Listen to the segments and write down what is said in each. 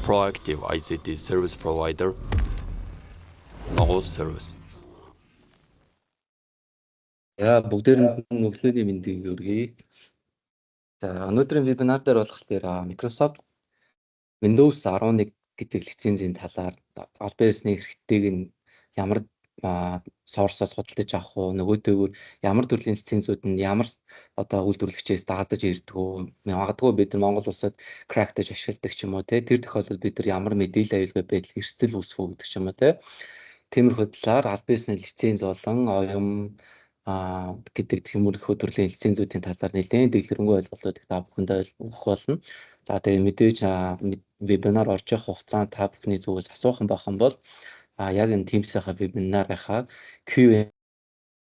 proactive ICT service provider, Nogos Service. Яа бүгдээрэнд нь өглөөний мэндийг хүргэе. За өнөөдрийн вебинар дээр болохоор Microsoft Windows 11 гэдэг лицензийн талаар албан ёсны хэрэгтэйг нь ямар source-ос худалдаж авах уу, нөгөөдөөгөр ямар төрлийн лицензүүд нь ямар одоо үйлдвэрлэгчээс даадаж ирдэг үү, магадгүй бид нар Монгол улсад crack-дэж ашигладаг ч юм уу те. Тэр тохиолдолд бид нар ямар мэдээлэл аюулгүй байдал эрсдэл үүсэх үү гэдэг ч юм уу те. Тиймэрхүү талаар албан ёсны лиценз болон оюун гэдэг тиймэрхүү төрлийн лицензүүдийн талаар нэлээд дэлгэрэнгүй ойлголтуудыг та бүхэндээ өгөх болно. За тэгээ мэдээж вебинар орж явах хугацаанд та бүхний зүгээс асуух байх юм бол яг энэ Teams-ийнхаа вебинарынхаа Q&A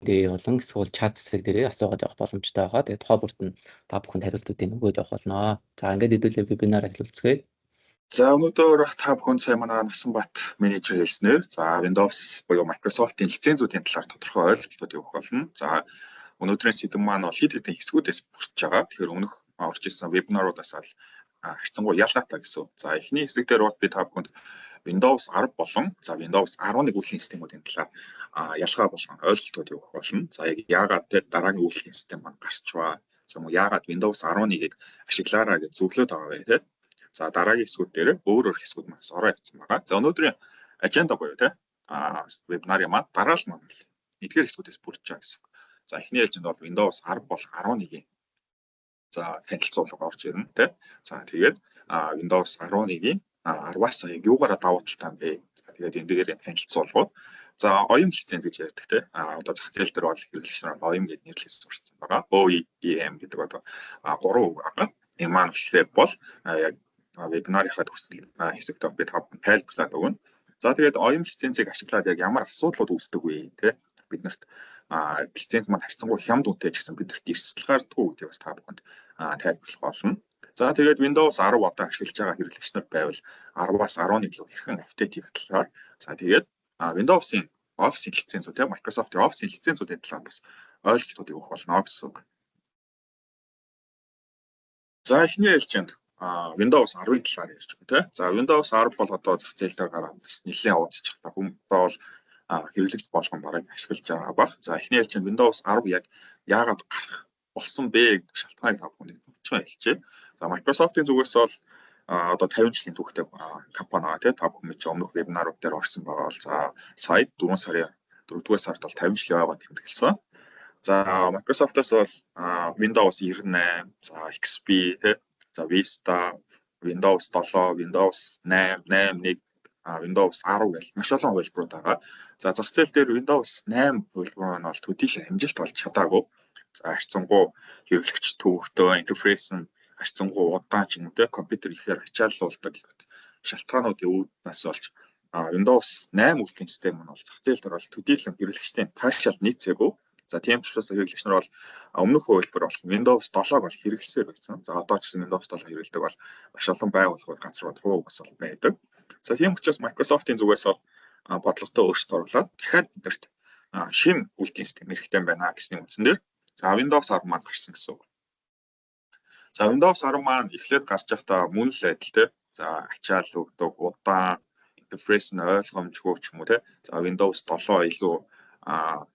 болон эсвэл чат хэсэг дээрээ асуугаад явах боломжтой байгаа. Тэгээ тухайн бүрт нь та бүхэнд хариултуудыг өгөөд явах болно. За ингээд хэдүүлээ вебинар эхлүүлцгээе. За өнөөдөр та бүхэн сайн манай Насанбат менежер хэлснээр за Windows буюу Microsoft-ийн лицензүүдийн талаар тодорхой ойлголтууд өгөх болно. За өнөөдрийн сэдэв маань бол хэд хэдэн хэсгүүдээс бүрдэж байгаа. Тэгэхээр өмнөх орж ирсэн вебинаруудаас л харьцангуй ялгаатай гэсэн. За эхний хэсэг дээр бол би та бүхэнд Windows 10 болон за Windows 11 үйлдвэрлэлийн системүүдийн талаар ялгаа болон ойлголтууд өгөх болно. За яг яагаад тэр дараагийн үйлдвэрлэлийн систем маань гарчваа. За мөн яагаад Windows 11-ыг ашиглаараа гэж зөвлөд байгаа вэ те. За дараагийн хэсгүүд дээр өөр хэсгүүд маань ороо явцсан байгаа. За өнөөдрийн аженда буюу те вебинарын маань дараалал маань эдгээр хэсгүүдээс бүрдэж байгаа гэсэн. За эхний аженда бол Windows 10 бол 11-ийн за танилцуулга орж ирнэ те. За тэгээд Windows 11-ийн 10-аас юугаараа давуу талтай бэ? За тэгээд энэ дээр танилцуулгууд. За оюун лиценз гэж ярьдаг те. Одоо зах зээл дээр бол хэрэглэгч нар оюун гэж нэрлэж сурцсан байгаа. OEM гэдэг одоо 3 үг байгаа. Энэ маань бол яг вебинарынхаа хэсэгт би тайлбарлаад өгнө. За тэгээд оюун лицензийг ашиглаад яг ямар асуудлууд үүсдэг вэ те биднэрт лиценз маань харьцангуй хямд үнэтэй ч гэсэн биднэрт эрсдэл гардаггүй гэдгийг бас та бүхэнд тайлбарлах болно. За тэгээд Windows 10 одоо ашиглаж байгаа хэрэглэгч нар байвал 10-аас 11 рүү хэрхэн апдейт хийх талаар. За тэгээд Windows-ийн Office-ийн лицензүүд те Microsoft-ийн Office-ийн лицензүүдийн талаар бас ойлголтуудыг өгөх болно гэсэн үг. За эхний ээлжинд Windows 10-ын талаар ярьж байна тийм. За Windows 10 бол одоо зах зээл дээр гараад бас нэлээд уудчих та хүн бол хэрэглэгч болгон бараг ашиглаж байгаа баг. За эхний ээлжинд Windows 10 яг яагаад гарах болсон бэ гэдэг шалтгааныг та бүхэнд өгчөө хэлчихье. За Microsoft-ийн зүгээс бол одоо 50 жилийн түүхтэй компани байгаа тийм. Та бүхэн ч өмнөх вебинарууд дээр орсон байгаа бол за сая 4 сарын 4-р сард бол 50 жилийн яваад тэмдэглэсэн. За Microsoft-аас бол Windows 98, за XP тийм. За Vista, Windows 7, Windows 8, 8.1, Windows 10 гэх маш олон хувилбарууд байгаа. За зах зээл дээр Windows 8 хувилбар нь бол төдийлөн амжилт болж чадаагүй. За харьцангуй хэрэглэгч төвөгтэй интерфейс нь харьцангуй удаан ч юм уу те компьютер ихээр ачааллуулдаг шалтгаануудын үүднээс болж Windows 8 үйлдвэрлэлийн систем нь бол зах зээл дээр бол төдийлөн хэрэглэгчдийн таашаал нийцээгүй. За тийм ч учраас хэрэглэгч нар бол өмнөх хувилбар болох Windows 7-г бол хэрэглэсээр байсан. За одоо ч гэсэн Windows 7 хэрэглэдэг бол маш олон байгууллагууд газрууд руу бас байдаг. За тийм учраас Microsoft-ийн зүгээс бол бодлоготой өөрчлөлт оруулаад дахиад бидэрт шинэ үйлдвэрлэлийн систем хэрэгтэй байна гэсний үндсэн дээр за Windows 10 маань гарсан гэсэн үг. За Windows 10 маань эхлээд гарч байхдаа мөн л адил те. За ачааллуудыг удаан интерфейс нь ойлгомжгүй ч юм уу те. За Windows 7 илүү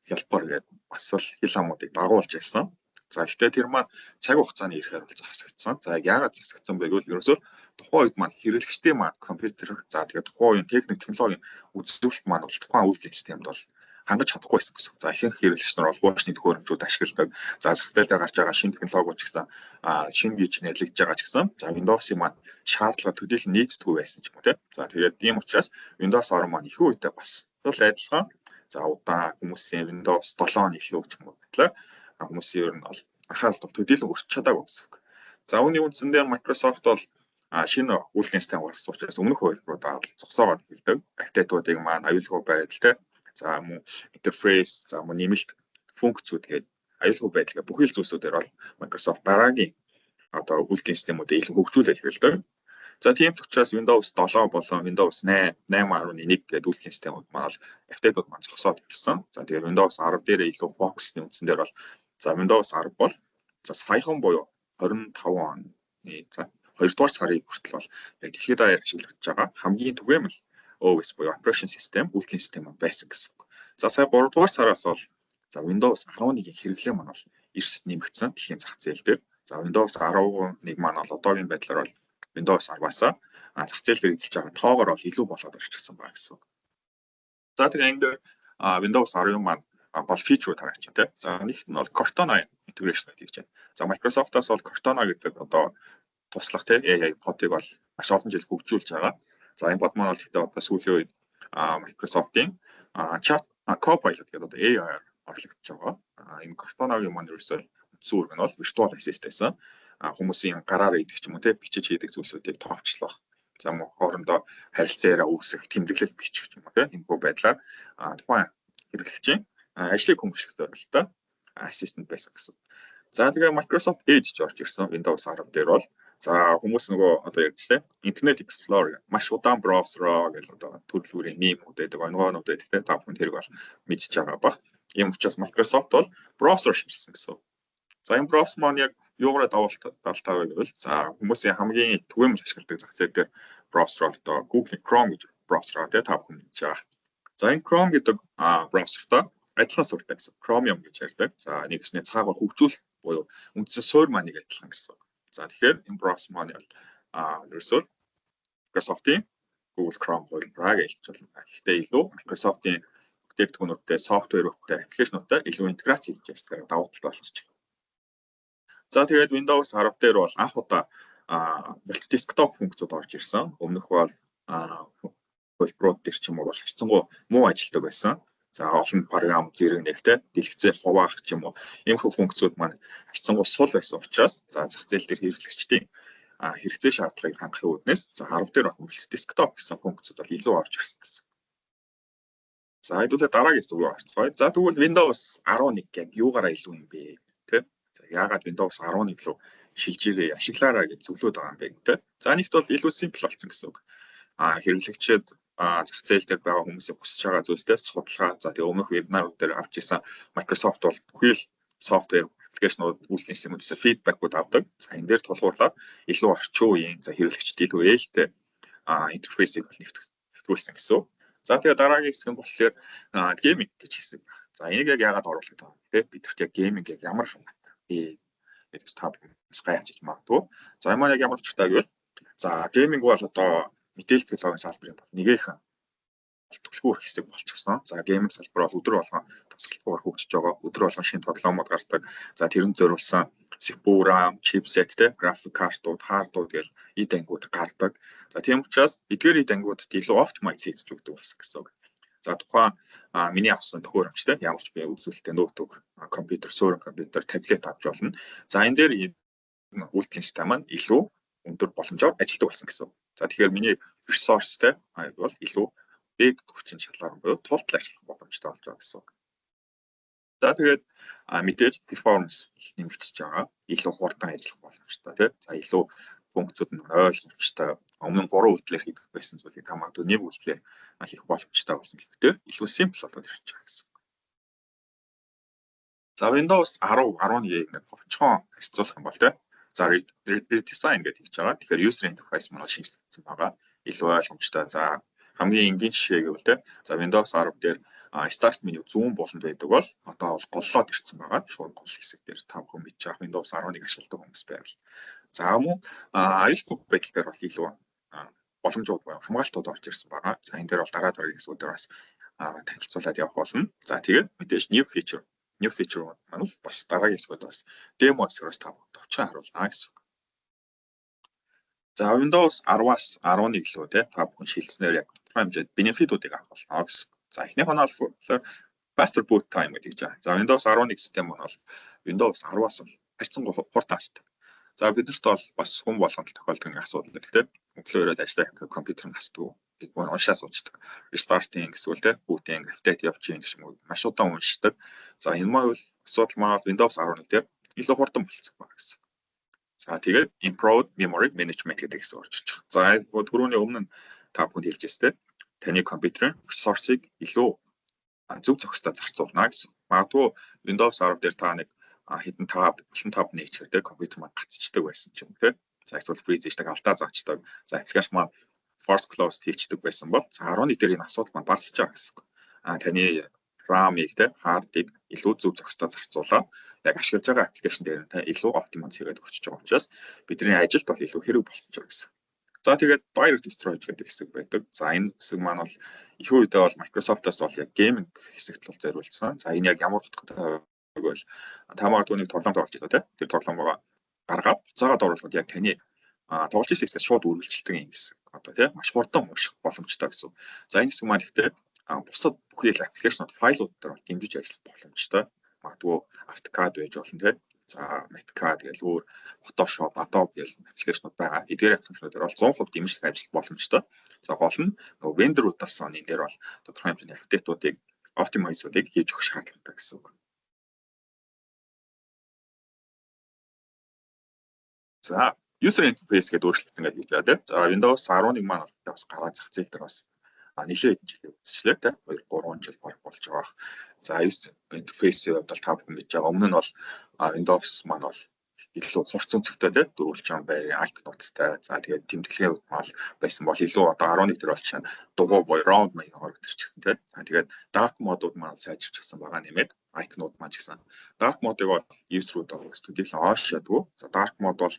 хялбар гэдэг бас л хэл хамуудыг дагуулж байсан. За гэхдээ тэр маань цаг хугацааны ирэхээр бол засагдсан. За яагаад засагдсан бэ гэвэл ерөөсөө тухайн үед маань хэрэглэгчдийн маань компьютер за тэгээд тухайн үеийн техник технологийн үзүүлэлт маань бол тухайн үйлдвэрлэлийн системд бол хангаж чадахгүй байсан гэсэн. За ихэнх хэрэглэгч нар бол хуучны төхөөрөмжүүд ашигладаг. За зах зээл дээр гарч байгаа шинэ технологиуд ч гэсэн шинэ гэж нэрлэгдэж байгаа ч гэсэн за Windows-ийн маань шаардлага төдийлөн нийцдэггүй байсан ч юм уу те. За тэгээд ийм учраас Windows 10 маань их үедээ бас л адилхан за удаан хүмүүсийн Windows 7 илүү ч юм уу гэтлээ хүмүүсийн ер нь бол анхаарал бол төдийлөн өрч чадаагүй гэсэн үг. За үүний үндсэн дээр Microsoft бол шинэ үйлдвэрлэлийн систем гаргасан учраас өмнөх хувилбаруудаа зогсоогоод хэлдэг. Апдейтуудыг маань аюулгүй байдал те. За мөн интерфейс, за мөн нэмэлт функцүүд гээд аюулгүй байдлаа бүхий л зүйлсүүдээр бол Microsoft дараагийн одоо үйлдвэрлэлийн системүүдийг илүү хөгжүүлээд хэрэглэдэг. За тийм ч учраас Windows 7 болон Windows 8, 8.1 гэдэг үйлдвэрлэлийн системүүд маань апдейтууд маань зогсоод ирсэн. За тэгээд Windows 10 дээр илүү фокусны үндсэн дээр бол за Windows 10 бол за саяхан буюу 25 оны за 2 дугаар сарын хүртэл бол яг дэлхийд даяар ашиглагдж байгаа хамгийн түгээмэл OS буюу operation system, үйлдвэрлэлийн систем байсан гэсэн үг. За сая 3 дугаар сараас бол за Windows 11-ийн хэрэглээ маань бол эрс нэмэгдсэн дэлхийн зах зээл дээр. За Windows 11 маань бол одоогийн байдлаар бол Windows 10-аас зах зээл дээр эзэлж байгаа тоогоор бол илүү болоод ирчихсэн байна гэсэн үг. За тэгээ энэ дээр Windows 10 маань бол фичрүүд харагч тийм. За нэгт нь бол Cortana integration гэдэг чинь. За Microsoft-аас бол Cortana гэдэг одоо туслах тийм AI pod-ыг бол маш олон жил хөгжүүлж байгаа. За энэ pod маань бол гэхдээ одоо сүүлийн үед Microsoft-ийн chat Copilot гэдэг одоо AI орлогдож байгаа. Энэ Cortana-гийн маань ерөөсөө үүрэг нь бол virtual assistant байсан. Хүмүүсийн гараар идэх ч юм уу тийм бичиж хийдэг зүйлсүүдийг товчлох. За мөн хоорондоо харилцаараа үүсгэх, тэмдэглэл бичих ч юм уу тийм энэ байдлаар тухайн хэрэглэгчийн ажлыг хүмүүжлэх зорилготой assistant байсан гэсэн. За тэгээ Microsoft Edge орж ирсэн Windows 10 дээр бол за хүмүүс нөгөө одоо ярьжлээ Internet Explorer маш удаан браузероо гэж одоо төрөлхүүрийн мемүүд гэдэг онгоонууд гэдэг тийм та бүхэн тэрийг бол мэдж байгаа бах. Ийм учраас Microsoft бол браузер шинжилсэн гэсэн. За энэ браузер маань яг юугаар давталтай байвал за хүмүүсийн хамгийн түгээмэл ашигладаг зах зээл дээр браузер одоо Google Chrome гэж браузер та бүхэн мэдж байгаа. За энэ Chrome гэдэг браузертай адилхан суурьтай гэсэн. Chromium гэж ярьдаг. За нэгснээ цаагаар хөгжүүл буюу үндсэн суурь маань нэг адилхан гэсэн. За тэгэхээр энэ браузер маань ерөөсөө Microsoft-ийн Google Chrome хувилбараа гэж болно. Гэхдээ илүү Microsoft-ийн бүтээгдэхүүнүүдтэй, софтверуудтай, аппликейшнуудтай илүү интеграц хийж ястгаар давуу талтай болчихж байна. За тэгээд Windows 10 дээр бол анх удаа multi desktop функцүүд орж ирсэн. Өмнөх бол хувилбарууд дээр ч юм уу бол хайцсангуй муу ажилтдаг байсан. За олон програм зэрэг нэгтэй дэлгэцээ хуваах ч юм уу иймэрхүү функцүүд маань хайцсангуй сул байсан учраас за зах зээл дээр хэрэглэгчдийн хэрэгцээ шаардлагыг хангахын үүднээс за 10 дээр multi desktop гэсэн функцүүд бол илүү орж ирсэн гэсэн. За хэдүүлээ дараагийн зүг орцгоё. За тэгвэл Windows 11 яг юугаараа илүү юм бэ? Тэ? За яагаад Windows 11 руу шилжирээ ашиглаараа гэж зөвлөд байгаа юм бэ гэдэг. За нэгт бол илүү simple болсон гэсэн үг. Хэрэглэгчид зах зээл дээр байгаа хүмүүсийн хүсэж байгаа зүйлстэй судалгаа за тэгээ өмнөх вебинарууд дээр авч ирсэн Microsoft бол бүхий л софтвер аппликейшнууд үйлдвэрлэлийн системүүдээс фидбэкүүд авдаг. За энэ дээр тулгуурлаад илүү орчин үеийн за хэрэглэгчдийн илүү ээлтэй интерфейсийг бол нэвтрүүлсэн гэсэн. За тэгээ дараагийн хэсэг нь болохоор гейминг гэж хэсэг байна. За энийг яг яагаад оруулах гэдэг вэ? Бидэрт яг гейминг яг ямар хамаатай гэдэг та бүхэн гайхаж магадгүй. За энэ маань яг ямар учиртай гэвэл за гейминг бол одоо мэдээлэл технологийн салбарын бол нэгэн төлхөөр хэсэг болчихсон. За гейминг салбар бол өдөр болгон тасралтгүйгээр хөгжиж байгаа. Өдөр болгон шинэ тоглоомод гардаг. За тэрэнд зориулсан CPU, RAM, chipset, график картууд, хардууд гэр эд ангууд гардаг. За тийм учраас эдгээр эд ангуудад илүү оптимайз хийж өгдөг болсон гэсэн үг. За тухайн миний авсан төхөөрөмжтэй ямар ч бай үзүүлэлттэй ноутбук, компьютер, суурин компьютер, таблет авч болно. За энэ дээр үйлдвэрлэлийн систем маань илүү өндөр боломжоор ажилладаг болсон гэсэн. За тэгэхээр миний ресурстэй бол илүү бэг хүчин шалгаар буюу тултал ажиллах боломжтой болж байгаа гэсэн. За тэгээд мэдээж performance нэмэгдэж байгаа. Илүү хурдан ажиллах боломжтой тийм. За илүү функцүүд нь ойлгомжтой. Өмнө нь 3 үйлдэлээр хийх байсан зүйлийг хамаагүй нэг үйлдэлээр хийх боломжтой болсон гэхдээ илүү simple болоод ирж байгаа гэсэн. За Windows 10, 11-ийг ингээд товчхон харьцуулах юм бол тийм. За redesign гэдэг хийж байгаа. Тэгэхээр user interface маань шинжлэгдсэн байгаа. Илүү ойлгомжтой. За хамгийн энгийн жишээ гэвэл тийм. За Windows 10 дээр start menu зүүн болонд байдаг бол одоо бол голлоод ирсэн байгаа. Шууд гол хэсэг дээр та бүхэн мэдж байгаа Windows 11 ашигладаг хүмүүс байвал. За мөн аюулгүй байдал дээр бол илүү боломжууд байна. Хамгаалтууд орж ирсэн байгаа. За энэ дээр бол дараагийн хэсгүүдээр бас танилцуулаад явах болно. За тэгээд мэдээж new feature маань бас дараагийн хэсгүүд бас демо хэсгээс та бүхэн товчхон харуулна гэсэн үг. За Windows 10-аас 11 лөө та бүхэн шилжснээр яг тодорхой хэмжээнд бенефитүүдийг авах болно гэсэн. За эхнийх нь бол faster boot time гэдэг чинь. За Windows 11 систем маань бол Windows 10-аас харьцангуй хурдан асдаг. За биднэрт бол бас хүн болгонд тохиолддог асуудал гэдэг тийм. Өглөөрөө ажиллах компьютер нь асдаг. Бид уншаа суучдаг. Restarting эсвэл тийм booting, update явуулчих гэх юм уу. Маш удаан уншдаг. За энэ маань бол асуудал маань Windows 11 дээр илүү хурдан болцсон байна гэсэн. За тэгээд improved memory management гэдэг хэсэг орж ирж байгаа. За түрүүний өмнө та бүхэнд хэлж байсан тийм. Таны компьютерын ресурсыг илүү зөв зохистой зарцуулна гэсэн. Магадгүй Windows 10 дээр та нэг хэдэн таб нээчихэр тийм компьютер маань гацчихдаг байсан ч юм тийм. За эсвэл freeze хийдэг алдаа заачдаг. За аппликейшн маань force close хийчихдэг байсан бол за 11 дээр энэ асуудал маань багасч байгаа гэсэн үг. Таны RAM-ыг те hard-ыг илүү зөв зохистой зарцуулаад яг ашиглаж байгаа аппликейшн дээр та илүү оптимайз хийгээд өгч байгаа учраас бидний ажилд бол илүү хэрэг болж байгаа гэсэн. За тэгээд Direct Storage гэдэг хэсэг байдаг. За энэ хэсэг маань бол их үедээ бол Microsoft-аас бол яг гейминг хэсэгт бол зориулсан. За энэ яг ямар утгатай вэ? Та магадгүй нэг тоглоом тоглож байгаа те. Тэр тоглоомоо гаргаад буцаагаад оруулахад яг таны тоглож ирсэн хэсгээс шууд үргэлжилдэг юм гэсэн. Одоо тийм маш хурдан унших боломжтой гэсэн. За энэ хэсэг маань ихтэй бусад бүхий л аппликейшнууд файлууд дээр бол дэмжиж ажиллах боломжтой. Магадгүй AutoCAD байж болно тийм. За Metcad гэл өөр Photoshop, Adobe гэл аппликейшнууд байгаа. Эдгээр аппликейшнууд дээр бол 100% дэмжлэг ажиллах боломжтой. За гол нь нөгөө vendor-уудаас энэ дээр бол тодорхой хэмжээний апдейтуудыг, optimize-уудыг хийж өгөх шаардлагатай гэсэн үг. За user interface гэдэг өөрчлөлт ингээд хийж байгаа тийм. За Windows 11 маань бас гараад зах зээл дээр бас нэлээд жил үзчихлээ тийм. 2-3 жил болж байгаа. За user interface-ийн хувьд та бүхэн гэж байгаа. Өмнө нь бол Windows маань бол илүү хурц өнцгтэй тийм дөрвөлж байгаа байрын icon-уудтай. За тэгээд тэмдэглэгээ мал байсан бол илүү одоо 11 дээр бол чинь дугуй боё round маягийн хоригдчихсэн тийм. За тэгээд dark mode-ууд маань сайжирчихсан байгаа нэмээд icon-ууд маань ч гэсэн dark mode-ыг бол user-ууд студийлэн оошаадгүй. За dark mode бол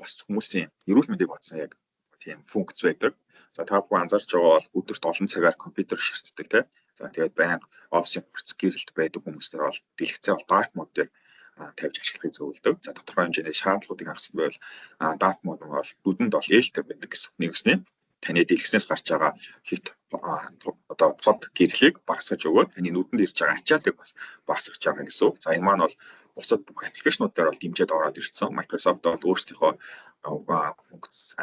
бас хүмүүсийн эрүүл мэндийг бодсон яг тийм функц байдаг. За та бүхэн анзаарч байгаа бол өдөрт олон цагаар компьютер ширцдэг тийм. За тэгээд байнга офисын хурц гэрэлт байдаг хүмүүстэр бол дэлгэцээ бол dark mode дээр тавьж ашиглахыг зөвлөдөг. За тодорхой хэмжээний шаардлагуудыг хангасан байвал dark mode бол нүдэнд бол ээлтэй байдаг гэсэн. Нэгснээ таны дэлгэснээс гарч байгаа хит одоо цод гэрлийг багасгаж өгөөд таны нүдэнд ирж байгаа ачааллыг бас багасгаж байгаа гэсэн үг. За энэ маань бол бусад бүх аппликейшнууд дээр бол дэмжиж ороод ирсэн. Microsoft бол өөрсдийнхөө функц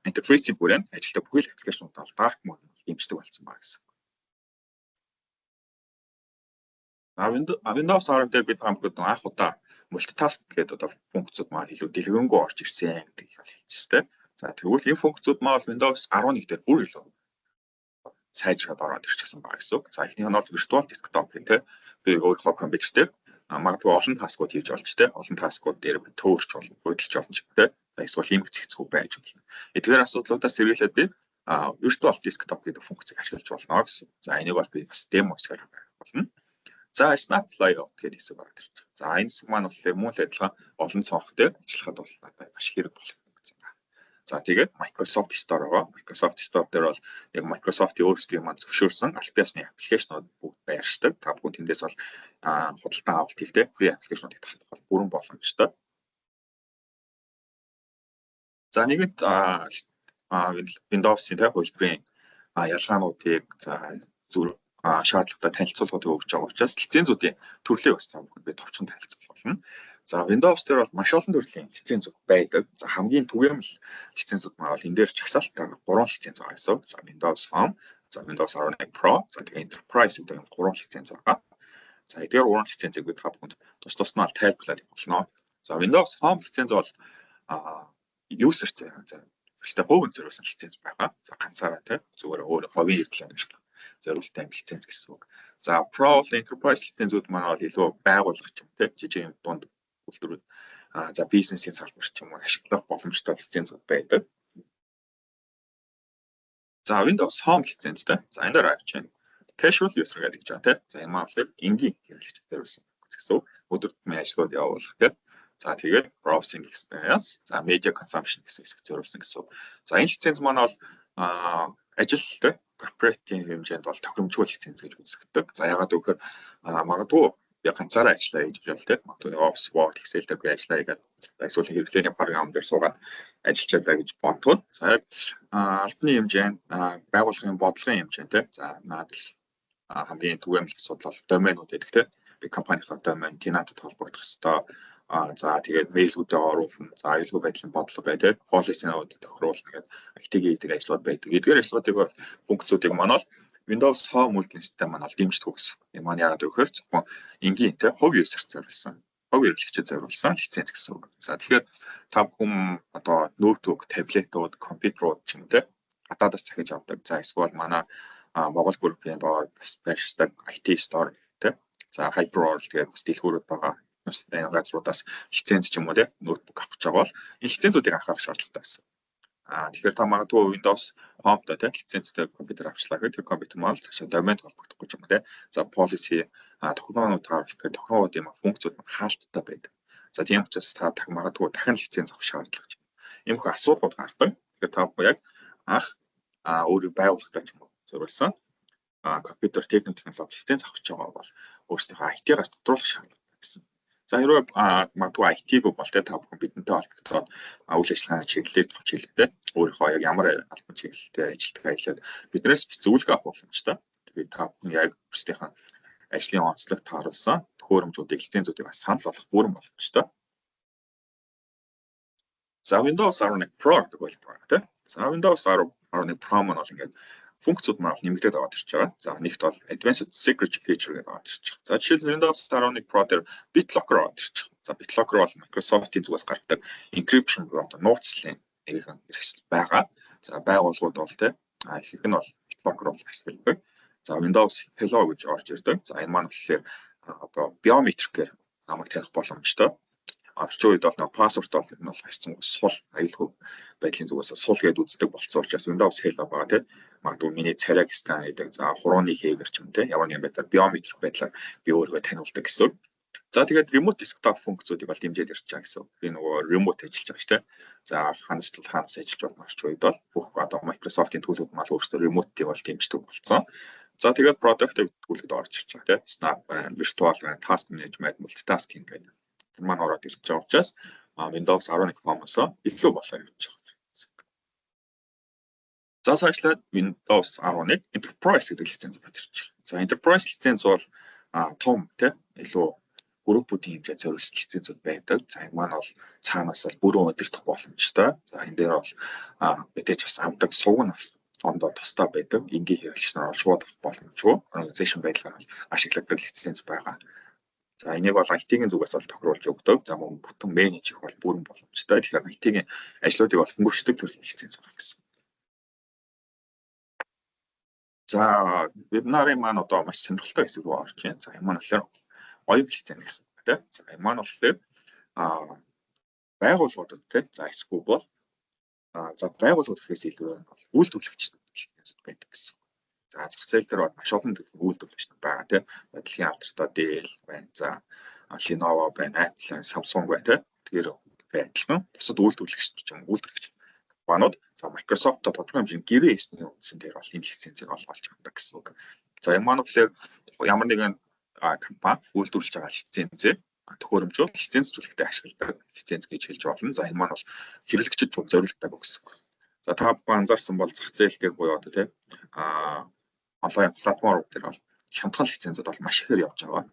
интерфейсийг бүрэн ажилтдаг бүхэл аппликейшнууд бол dark mode дэмждэг болсон байна гэсэн. Windows 10 дээр бид хамтдаа анх удаа multitask гэдэг одоо функцүүд маань илүү дэлгэрэнгүй орж ирсэн гэдгийг хэлчихсэн. За тэгвэл энэ функцүүд маань Windows 11 дээр бүр илүү сайжраад ороод ирчихсэн байна гэсэн үг. За эхнийх нь бол virtual desktop гэх тийм. Би өөрийнхөө компьютер дээр магадгүй олон таскууд хийж болж тийм. Олон таскууд дээр төөрч болно, бодолж болно ч тийм. За эсвэл имэг цэгцгүй байж болно. Эдгээр асуудлуудаас сэргийлээд би virtual desktop гэдэг функцийг ашиглаж болно гэсэн. За энийг бол би бас демо хэсгээр болно. За Snap Layout гэдэг хэсэг байна. За энэ хэсэг маань болохоор мөн л адилхан олон цонхтой ажиллахад бол надад маш хэрэг болох юм байна. За тэгээд Microsoft Store байгаа. Microsoft Store дээр бол яг Microsoft-ийн өөрсдийн маань зөвшөөрсөн аль биесны аппликейшнууд бүгд байршдаг. Та бүхэн тэндээс бол худалдан авалт хийхдээ free аппликейшнуудыг татах бол бүрэн боломжтой. За нэгэнт Windows-ийн хөлбөрийн ялгаануудыг за зүрх шаардлагатай танилцуулгуудыг өгч байгаа учраас лицензүүдийн төрлийг бас та бүхэнд би товчхон танилцуулах болно. За Windows дээр бол маш олон төрлийн лицензүүд байдаг. За хамгийн түгээмэл лицензүүд маань бол энэ дээр чагсаалттай 3 лиценз байгаа гэсэн. За Windows Home, за Windows 11 Pro, за тэгээд Enterprise гэдэг 3 лиценз байгаа. За эдгээр 3 лицензийг бид та бүхэнд тус-туснаа тайлбарлаад болно. За Windows Home лиценз бол user зөвхөн хувийн зориулсан лиценз байгаа. За ганцаараа тийм зүгээр өөр ховийн хэрэглэн ашиглах зориулттай лиценз гэсэн үг. За Pro Enterprise лицензүүд маань бол илүү байгууллага ч юм тийм жижиг юм дунд үйлдвэрүүд за бизнесийн салбар ч юм уу ашиглах боломжтой лицензүүд байдаг. За Windows Home лицензтэй. За энэ дээр харж байна. Casual user гэдэг чинь тийм. За энэ маань болохоор энгийн хэрэглэгчдээр байсан гэсэн үг. Өдөр тутмын ажлууд явуулах тийм. За тэгээд browsing experience, за media consumption гэсэн хэсэг зориулсан гэсэн. За энэ лиценз маань бол ажилтай корпоративын хэмжээнд бол тохиромжгүй лиценз гэж үздэг. За ягаад гэвэл магадгүй би ганцаараа ажиллаа гэж байна тийм. Магадгүй Office, Word, Excel дээр би ажиллаа гэдэг. Эсвэл хэрэглээний програм дээр суугаад ажиллаж байгаа гэж бодоход. За яг албаны хэмжээнд байгууллагын бодлогын хэмжээнд тийм. За наад хамгийн түгээмэл асуудал бол доменууд гэдэг тийм. Би компанийнхаа домен tenant-д холбогдох ёстой. За тэгээд мэйлүүдээ оруулна. За аюулгүй байдлын бодлого байдаг. Policy-нууд тохируулна гэдэг IT-ийн ажлууд байдаг. Эдгээр ажлуудыг бол функцүүдийг манай Windows Home үйлдвэрлэлийн систем маань дэмждэг гэсэн. Энэ маань яагаад гэвэл зөвхөн энгийн тэ хувь user зориулсан, хувь хэрэглэгчид зориулсан лиценз гэсэн үг. За тэгэхээр та бүхэн одоо ноутбук, таблетууд, компьютерууд ч юм тэ гадаадаас захиж авдаг. За эсвэл манай Монгол группийн бас байршдаг IT Store тэ. За HyperWorld гэдэг бас дэлгүүрүүд байгаа. энэ газруудаас лиценз ч юм уу те ноутбук авах гэж байгаа бол энэ лицензүүдийг анхаарах шаардлагатай гэсэн. Тэгэхээр та магадгүй Windows Home-д те лицензтэй компьютер авчлаа гэхэд тэр компьютер маань цаашаа домент холбогдохгүй ч юм уу те. За policy тохиолгоонууд тааруулах гэх тохиолгоонууд юм функцүүд хаалттай байдаг. За тийм учраас та магадгүй дахин лиценз авах шаардлага ч юм. Ийм их асуудлууд гардаг. Тэгэхээр та яг анх өөрийг байгууллагатай ч юм уу зориулсан компьютер техник технологи лиценз авах гэж байгаа бол өөрсдийнхөө IT-гаас тодруулах шаардлагатай гэсэн. За хэрвээ магадгүй IT-г бол та бүхэн бидэнтэй холбогдоод үйл ажиллагааны чиглэлийг товч хэлээ. Өөрийнхөө яг ямар албан чиглэлтэй ажилтг аялаад биднээс ч зөвлөгөө авах боломжтой. Тэгээд та бүхэн яг өөрсдийнхөө ажлын онцлог тааруулсан төхөөрөмжүүдийг лицензүүдийг санал болгох бүрэн боломжтой. За Windows 11 Pro гэдэг бол байгаа тийм. За Windows 11 Pro маань бол ингээд функцүүд маань нэмэгдээд аваад ирж байгаа. За нэгт бол Advanced Security Feature гэдэг аваад ирж байгаа. За жишээлбэл Windows 11 Pro дээр BitLocker аваад ирж байгаа. За BitLocker бол Microsoft-ийн зүгээс гаргадаг encryption буюу одоо нууцлалын нэгэн хэрэгсэл байгаа. За байгууллагууд бол тийм ихэнх нь бол BitLocker бол ашигладаг. За Windows Hello гэж орж ирдэг. За энэ маань болохоор одоо biometric-ээр намайг таних боломжтой. Орчин үед бол нэг пассворд бол энэ бол харьцан сул аюулгүй байдлын зүгээс сул гэдээ үздэг болцсон учраас Windows Hello байгаа тийм. Магадгүй миний царайг скан хийдэг. За хурууны хээгэр ч юм тийм. Ямар нэгэн байдлаар biometric байдлаар би өөрийгөө таниулдаг гэсэн. За тэгээд remote desktop функцүүдийг бол дэмжиж ирж байгаа гэсэн. Би нөгөө remote ажиллаж байгаа шүү дээ. За ханаас ажиллаж болно орчин үед бол бүх одоо Microsoft-ийн төлөвлөгөөд мал өөрсдөө remote-ийг бол дэмждэг болцсон. За тэгээд productive төлөвлөгөөд орж ирж байгаа тийм. Snap байна, virtual байна, task management, multitasking гэдэг маань ороод ирж байгаа учраас Windows 11 Home-оос илүү болоо явж байгаа. За цаашлаад Windows 11 Enterprise гэдэг лиценз бод ирж байгаа. За Enterprise лиценз бол том тийм илүү группүүдийн хэмжээнд зориулсан лицензүүд байдаг. За энэ маань бол цаанаас бол бүрэн удирдах боломжтой. За энэ дээр бол мэдээж бас авдаг сувг нь бас ондоо тустай байдаг. Энгийн хэрэглэгч нар шууд авах боломжгүй. Organization байдлаар ашигладаг лиценз байгаа. За энийг бол IT-ийн зүгээс бол тохируулж өгдөг. За мөн бүтэн менеж их бол бүрэн боломжтой. Тэгэхээр IT-ийн ажлуудыг бол хөнгөвчдөг төрлийн лиценз байгаа гэсэн. За вебинарын маань одоо маш сонирхолтой хэсэг рүү орж байна. За энэ маань болохоор оюун лиценз гэсэн үг тийм. За энэ маань болохоор байгууллагуудад тийм. За эсвэл бол за байгууллагууд гэхээс илүү үйлдвэрлэгчид лицензүүд байдаг гэсэн. За зах зээл дээр бол маш олон төрлийн үйлдвэрлэгчид байгаа тийм. Дэлхийн алдартай Dell байна. За Lenovo байна, Apple, Samsung байна тийм. Тэгэхээр адилхан бусад үйлдвэрлэгчид ч юм үйлдвэрлэгч компаниуд за Microsoft-то тодорхой хэмжээний гэрээ эсний үндсэн дээр бол энэ лицензийг олж авдаг гэсэн үг. За энэ маань болохоор ямар нэгэн компани үйлдвэрлэж байгаа лицензээ төхөөрөмжөөр лицензжүүлэхдээ ашигладаг лиценз гэж хэлж болно. За энэ маань бол хэрэглэгчид зориулдаг гэсэн үг. За та бүхэн анзаарсан бол зах зээл дээр буюу одоо тийм онлайн платформ дээр бол хямдхан лицензүүд бол маш ихээр явж байгаа.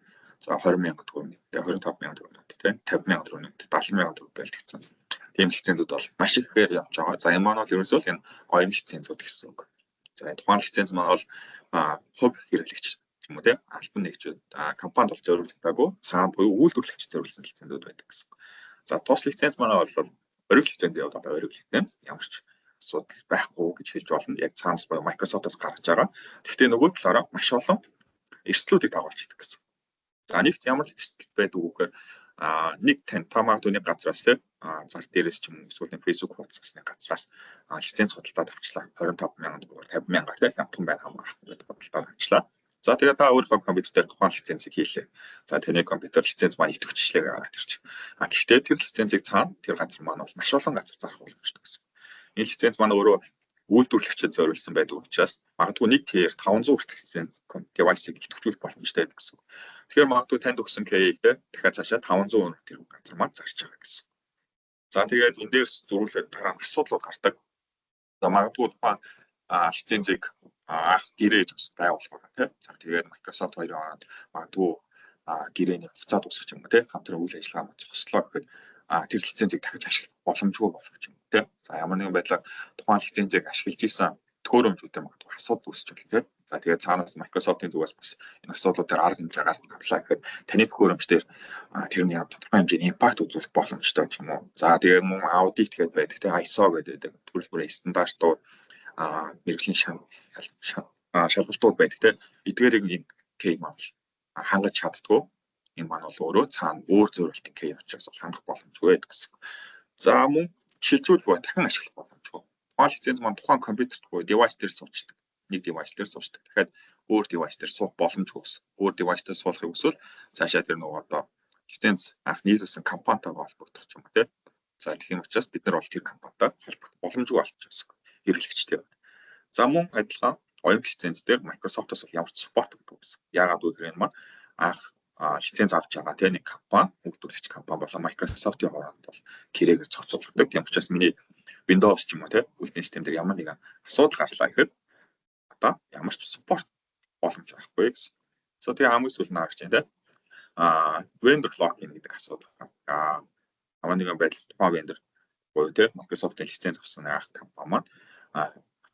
За 20,000 төгрөг, 25,000 төгрөг, тийм 50,000 төгрөг, 70,000 төгрөг гэж тэгсэн. Тийм лицензүүд бол маш ихээр явж байгаа. За энэ маань бол ерөөсөө энэ оюун лицензүүд гэсэн үг. За тухайн лиценз маань бол хувь хэрэглэгч юм уу тийм албан нэгжүүд компанид бол зориулагдаагүй цаана буюу үйлдвэрлэгч зориулсан лицензүүд байдаг гэсэн. За тус лиценз маань бол ориг лиценз яваад байгаа ориг лиценз ямар ч асуудал байхгүй гэж хэлж болно. Яг цаанаас буюу Microsoft-аас гарч байгаа. Гэхдээ нөгөө талаараа маш олон эрсдлүүдийг дагуулж идэг гэсэн. За нэгт ямар эрсдэл байдаг үгээр нэг тань тамаадны газраас тийм зар дээрээс ч юм уу эсвэл Facebook хуудасны газраас лиценз худалдаад авчлаа 25,000 төгрөг 50,000 тийм хямдхан байх хамаахгүй худалдаад авчлаа. За тэгээд та өөрийнхөө компьютер дээр тухайн лицензийг хийлээ. За таны компьютер лиценз маань идэвхжлээ гараад ирчих. Гэхдээ тэр лицензийг цаана тэр газар маань бол маш олон газар зарах боломжтой гэсэн. Энэ лиценз маань өөрөө үйлдвэрлэгчид зориулсан байдаг учраас магадгүй нэг TR 500 хүртэлх лиценз девайсыг идэвхжүүлэх боломжтой байдаг гэсэн. Тэгэхээр магадгүй танд өгсөн KE-г дахиад цаашаа 500 тэр газар маань зарж байгаа гэсэн. За тэгээд энэ дээрс зөрүүлээд дараа нь асуудлууд гардаг. За магадгүй лицензийг ах гэрээ гэж байгуулах байгаа тийм. За тэгээд Microsoft хоёроо магадгүй гэрээний хугацаа дуусах юм тийм. Хамтран үйл ажиллагаа зогслоо гэхэд тэр лицензийг дахиж ашиглах боломжгүй болох юм тийм. За ямар нэгэн байдлаар тухайн лицензийг ашиглаж исэн төхөөрөмжүүдтэй магадгүй асуудал үүсч болно тийм. За тэгээд цаанаас Microsoft-ийн зүгээс бас энэ асуудлуудаар арга хэмжээ гаргалаа гэхэд таны төхөөрөмж дээр тэрний тодорхой хэмжээний импакт үзүүлэх боломжтой ч юм уу. За тэгээд мөн аудит гэдэг байдаг тийм ISO гэдэг төрөл бүрийн стандартууд мэргэжлийн шалгалтууд байдаг тийм. Эдгээрийг кейк маань хангаж чаддгүй. Энэ маань бол өөрөө цаана өөр зөвлөлтийн кей учраас бол хангах боломжгүй байдаг гэсэн. За мөн шилжүүл буюу дахин ашиглах боломжгүй. Тухайн лиценз маань тухайн компьютерт буюу девайс дээр суучдаг. Нэг девайс дээр суучдаг. Дахиад өөр девайс дээр суух боломжгүй гэсэн. Өөр девайс дээр суулахыг хүсвэл цаашаа тэр нөгөө одоо лиценз анх нийлүүлсэн компанитайгаа холбогдох юм тий. За тийм учраас бид нар бол тэр компанитай холбогдох боломжгүй болчихсон хэрэглэгчтэй байна. За мөн адилхан оюун лиценз дээр Microsoft-оос ямар ч support өгдөг гэсэн. Яагаад вэ гэхээр энэ маань анх лиценз авч байгаа тийм нэг компани, үйлдвэрлэгч компани болон Microsoft-ийн хооронд бол кирээгээр зохицуулдаг. Тийм учраас миний Windows ч юм уу тийм үйлдвэрлэлийн систем дээр ямар нэгэн асуудал гарлаа гэхэд одоо ямар ч support боломж байхгүй гэсэн. So тэгээ хамгийн сүүл нь харж байна тийм vendor lock-in гэдэг асуудал. Ямар нэгэн байдлаар тухайн vendor буюу тийм Microsoft-ийн лиценз авсан анх компани маань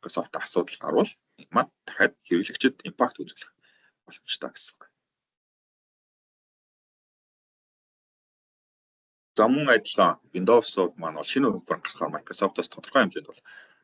Microsoft асуудал гарвал энэ маань дахиад хэрэглэгчид импакт үзүүлэх боломжтой гэсэн үг. За мөн адилхан Windows-ууд маань бол шинэ хөлбөр гаргахаар Microsoft-оос тодорхой хэмжээнд бол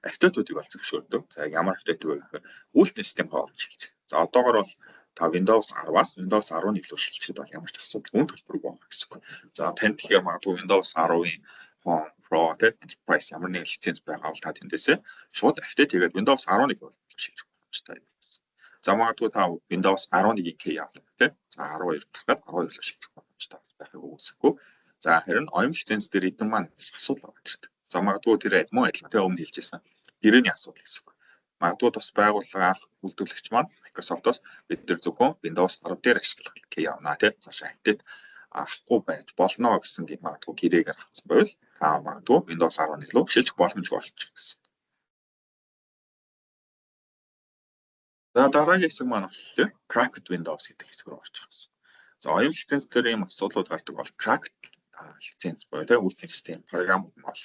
апдейтуудыг бол зөвшөөрдөг. За ямар апдейт вэ гэхээр үйлдвэрлэлийн систем хоолж гэж. За одоогоор бол та Windows 10-аас Windows 11 рүү шилжихэд бол ямар ч асуудал үн төлбөргүй байна гэсэн үг. За танд тэгэхээр магадгүй Windows 10-ийн Home, Pro, Enterprise ямар нэгэн лиценз байгаа бол та тэндээсээ шууд апдейт хийгээд Windows 11 рүү шилжих боломжтой гэсэн. За магадгүй та Windows 11-ийн key авлаа тийм. За 12 дахиад 12 рүү шилжих боломжтой байхыг үүсэхгүй. За харин оюун лиценз дээр эдэн маань асуудал гараад ирдэг. За магадгүй тэр адмын адилхан тийм өмнө хэлжсэн гэрээний асуудал гэсэн үг. Магадгүй бас байгууллага анх үйлдвэрлэгч маань Microsoft-оос бид нар зөвхөн Windows 10 дээр ашиглах key авнаа тийм. Цаашаа апдейт авахгүй байж болно гэсэн юм магадгүй гэрээгээр авсан байвал та магадгүй Windows 11 рүү шилжих боломжгүй болчих гэсэн. За дараагийн хэсэг маань болохоор cracked Windows гэдэг хэсэг рүү орчих гэсэн. За оюун лиценз дээр ийм асуудлууд гардаг бол cracked лиценз буюу тийм үйлдвэрлэлийн систем програм бол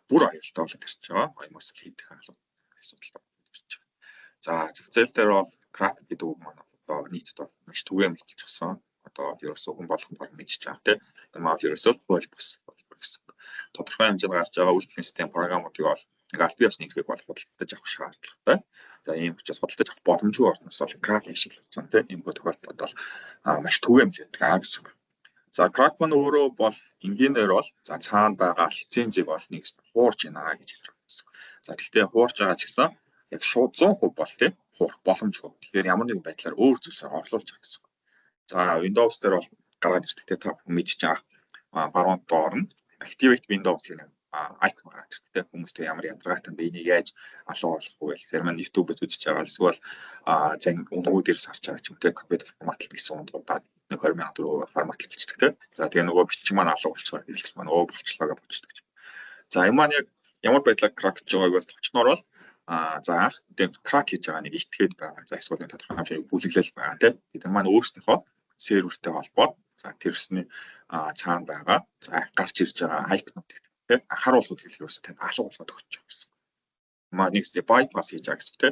бүр аюултай болоод ирж байгаа. Оюунаас хийх асуудал ирж байгаа. За зах зээл дээр бол crack гэдэг үг маань одоо нийтэд бол маш түгээмэл болчихсон. Одоо ерөөсөө хүн болгон баг мэдчихэж байгаа тийм. Энэ маань ерөөсөө хууль бус гэсэн. Тодорхой хэмжээнд гарч байгаа үйлдвэрлэлийн систем програмуудыг бол нэг аль бие усны хэлбэг бол худалдаж авах шаардлагатай. За ийм учраас худалдаж авах боломжгүй орноос бол crack ашиглагдсан тийм. Энэ тохиолдолд бол маш түгээмэл байдаг гэсэн. За crack маань өөрөө бол энгийнээр бол за цаана байгаа лицензийг бол нэг хуурж байна гэж хэлж байна. За тэгвэл хуурж байгаа ч гэсэн яг шууд 100% бол тийм хуурах боломжгүй. Тэгэхээр ямар нэгэн байдлаар өөр зүйлсээр орлуулж байгаа гэсэн. За Windows дээр бол гараад ирдэг та мэдчихэж байгаа баруун доор нь Activate Windows гэх icon гараад ирдэг. Хүмүүстэй ямар ядаргаатай бэ энийг яаж алуу болох вэ гэхээр маань YouTube-д үзэж байгаа эсвэл зан өнгөө дээр сарч байгаа ч юм те компьютер форматлал гэсэн ундуудад 20,000 төгрөгөөр форматлал бичдэг те. За тэгээ нөгөө бичиг маань алуу болчихоор хэрэглэгч маань болчлоогоо болчихдог. За энэ маань яг ямар байдлаар crack гэж байгааг бас товчноор бол за анх тэгээд crack хийж байгаа нэг итгээд байгаа. За эсвэл тодорхой хэмжээний бүлэглэл байгаа те. Бид маань өөрсдийнхөө сервертэй холбоод за тэрсний цаана байгаа. За гарч ирж байгаа icon-уудыг те харуулгууд хэлхээрээс танд алуу болгоод өгч байгаа гэсэн. Нэг bypass хийж байгаа гэсэн те.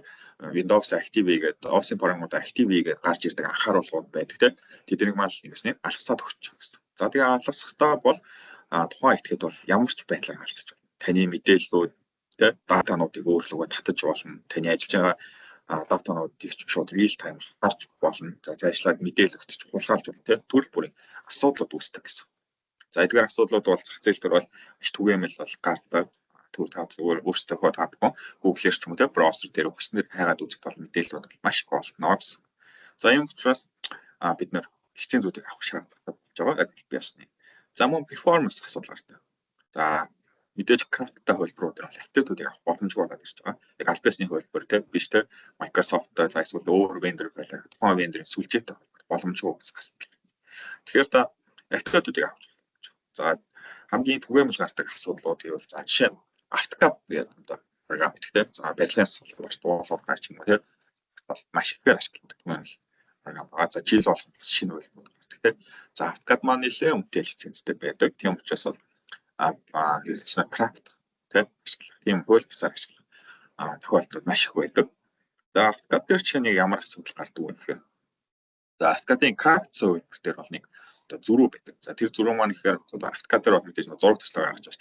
Windows Active гэдэг Office програмууд Active гэдэг гарч ирдэг анхааруулгууд байдаг те. Тэднийг маань нэгснээр алгасаад өгч байгаа гэсэн. За тэгээ алгасахдаа бол тухайн этгээд бол ямар ч байдлаар алгасч байна. Таны мэдээллүүд те датануудыг өөрлөгөө татаж болно. Таны ажиллаж байгаа датануудыг шууд real time харж болно. За цаашлаад мэдээлэл өгч хулгайлж болно те. Төрөл бүрийн асуудлууд үүсдэг гэсэн. За эдгээр асуудлууд бол зах зээл дээр бол маш түгээмэл бол гардаг. Түр та зүгээр өөрсдөө таахгүй Google-ээр ч юм уу те браузер дээр өгснээр хайгаад үзэх бол мэдээлэлүүд бол маш их болно гэсэн. За ийм учраас бид нэр лицензүүдийг авах шаардлагатай болж байгаа яг биасны. За мөн performance асуудал гардаг. За мэдээж crack-тай хөлбөрүүд дээр апдейтуудыг авах боломжгүй болоод ирж байгаа. Яг аль биесны хөлбөр те биш те Microsoft-тай за эсвэл өөр вендор байлаа. Тухайн вендорын сүлжээтэй боломжгүй гэсэн асуудал. Тэгэхээр та апдейтуудыг авах. За хамгийн түгээмэл гардаг асуудлууд гэвэл за жишээ нь AutoCAD гэдэг програм гэхдээ за барилгын салбарт дуулуур гарч юм уу тийм бол маш ихээр ашигладаг түгээмэл програм байгаа. За жил болгон шинэ үйлдэл гардаг тийм. За AutoCAD маань нэлээд үнэтэй лицензтэй байдаг. Тийм учраас бол хэрэглэгч нар crack тийм тийм хөлбөсөөр ашиглах тохиолдол маш их байдаг. За AutoCAD дээр чинь ямар асуудал гардаг вэ гэхээр за AutoCAD-ийн crack зөвлөр дээр бол нэг зуруу байдаг. За тэр зуруу маань ихээр AutoCAD дээр бол мэдээж зураг төслөө гаргаж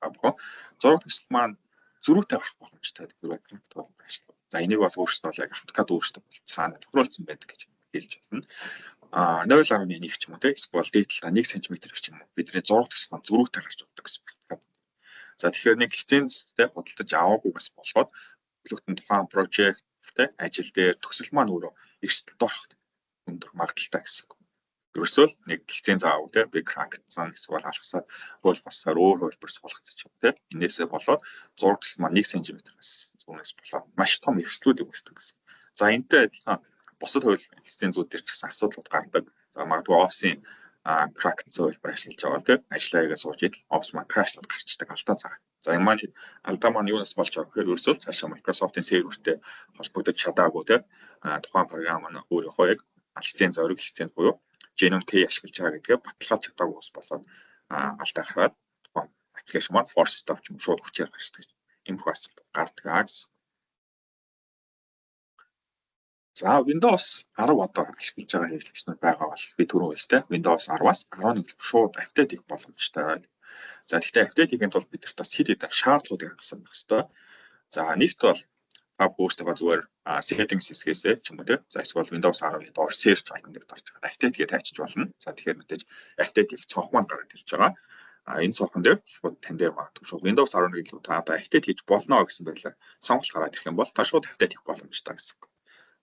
байна. Зураг төсөл маань зөрүүтэй гарах боломжтой гэдэг crack ашиглав. За энийг бол өөрсдөө яг AutoCAD өөрсдөө цаана тохируулсан байдаг гэж хэлж байна. 0.1 ч юм уу те эсвэл дээдлээ 1 см гэх юм уу бидний зураг төсмөн зөрүүтэй гарч болдог гэсэн байна. За тэгэхээр нэг лицензтэй худалдаж аваагүйгээс болоод төлөвтөн тухайн прожект те ажил дээр төсөл маань өөрөө эрсдэлд орох өндөр магадaltaй гэсэн үг. Ерөөсөө л нэг лиценз аав те би крактсан эсвэл алгасаар хуулбарсаар өөр хөлбөр суулгацчих юм те. Инээсээ болоод зураг төсөл маань 1 см-аас зүүнээс болоод маш том эрсдлүүд үүсдэг гэсэн. За энэтэй адилхан бусад хууль лицензүүд дээр ч гэсэн асуудлууд гардаг. За магадгүй офисын крактсан хөлбөр ашиглаж байгаа те ажлаа хийгээ сууж идэл офис маань крашлаад гарчдаг алдаа заа. За энэ маань алдаа маань юунаас болж байгаа гэхээр ерөөсөө л цаашаа Microsoft-ын сервертэй холбогдож чадаагүй те тухайн програм маань өөрийнхөө яг лиценз ориг лиценз буюу Genuine Key ашиглаж байгаа гэдгээ баталгааж чадаагүй ус болоод алдаа гараад тухайн аппликейшн маань force stop ч юм шууд хүчээр гарчдаг. Энэ процесс гардаг гэсэн. За Windows 10 одоо ашиглаж байгаа хэрэглэгчнүүд байгаа бол би түрүү хэлсэн Windows 10-аас 11 шууд апдейт хийх боломжтой. За гэхдээ апдейт хийхэд бол бид нарт бас хэд хэдэн шаардлагуудыг хангасан байх ёстой. За нэгт бол өөртөө зүгээр settings хэсгээс ч юм уу те. За эсвэл Windows 10-ийн доор search icon дээр дарж байгаа апдейт гээ тайчиж болно. За тэгэхээр мэдээж апдейт хийх цонх маань гараад ирж байгаа. Энэ цонхон дээр шууд тань дээр магадгүй шууд Windows 11 илүү та одоо апдейт хийж болно гэсэн байдлаар сонголт гараад ирэх юм бол та шууд апдейт хийх боломжтой гэсэн.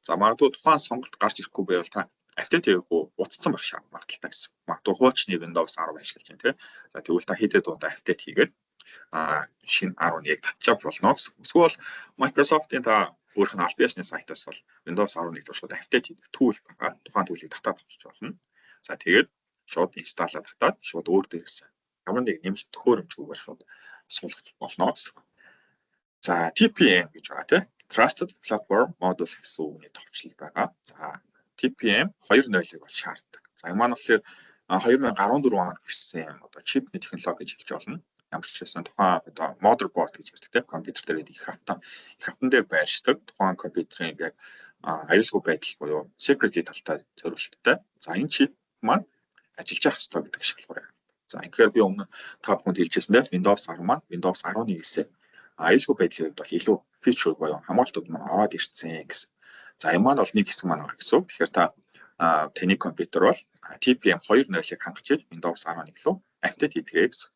За магадгүй тухайн сонголт гарч ирэхгүй байвал та апдейт хийгээгүй утцсан байх магадaltaй гэсэн. Магадгүй хуучны Windows 10 ашиглаж байна те. За тэгвэл та хэдэд удаа апдейт хийгээд шинэ 11-ийг татчих болно гэсэн. Эсвэл Microsoft-ийн та өөрөх нь албаасны сайтаас бол Windows 11 руу шууд апдейт хийх tool байгаа. Тухайн tool-ийг татаад авчих болно. За тэгээд шууд инсталлаад татаад шууд өөр дээрээс ямар нэг нэмэлт төхөөрөмжгүйгээр шууд суулгах болно гэсэн. За TPM гэж байгаа те. Trusted Platform Module гэсэн үгний товчлол байгаа. За TPM 2.0-ыг бол шаарддаг. За энэ маань болохоор 2014 онд ирсэн одоо чипний технологи гэж хэлж болно. Ямар ч байсан тухайн одоо motherboard гэж хэлдэг тийм компьютер дээр их хавтан дээр байршдаг. Тухайн компьютерийн яг аюулгүй байдал буюу security талтай зориулттай. За энэ чип маань ажиллаж явах хэрэгтэй гэдэг шалгуур юм. За тэгэхээр би өмнө та бүхэнд хэлжсэн тийм Windows 10 маань Windows 11-ээс аюулгүй байдлын хувьд бол илүү feature буюу хамгаалтууд маань ороод ирсэн гэсэн. За энэ маань бол нэг хэсэг маань байгаа гэсэн. Тэгэхээр та таны компьютер бол TPM 2.0-ыг хангаж Windows 11 руу апдейт хийдгээ гэсэн.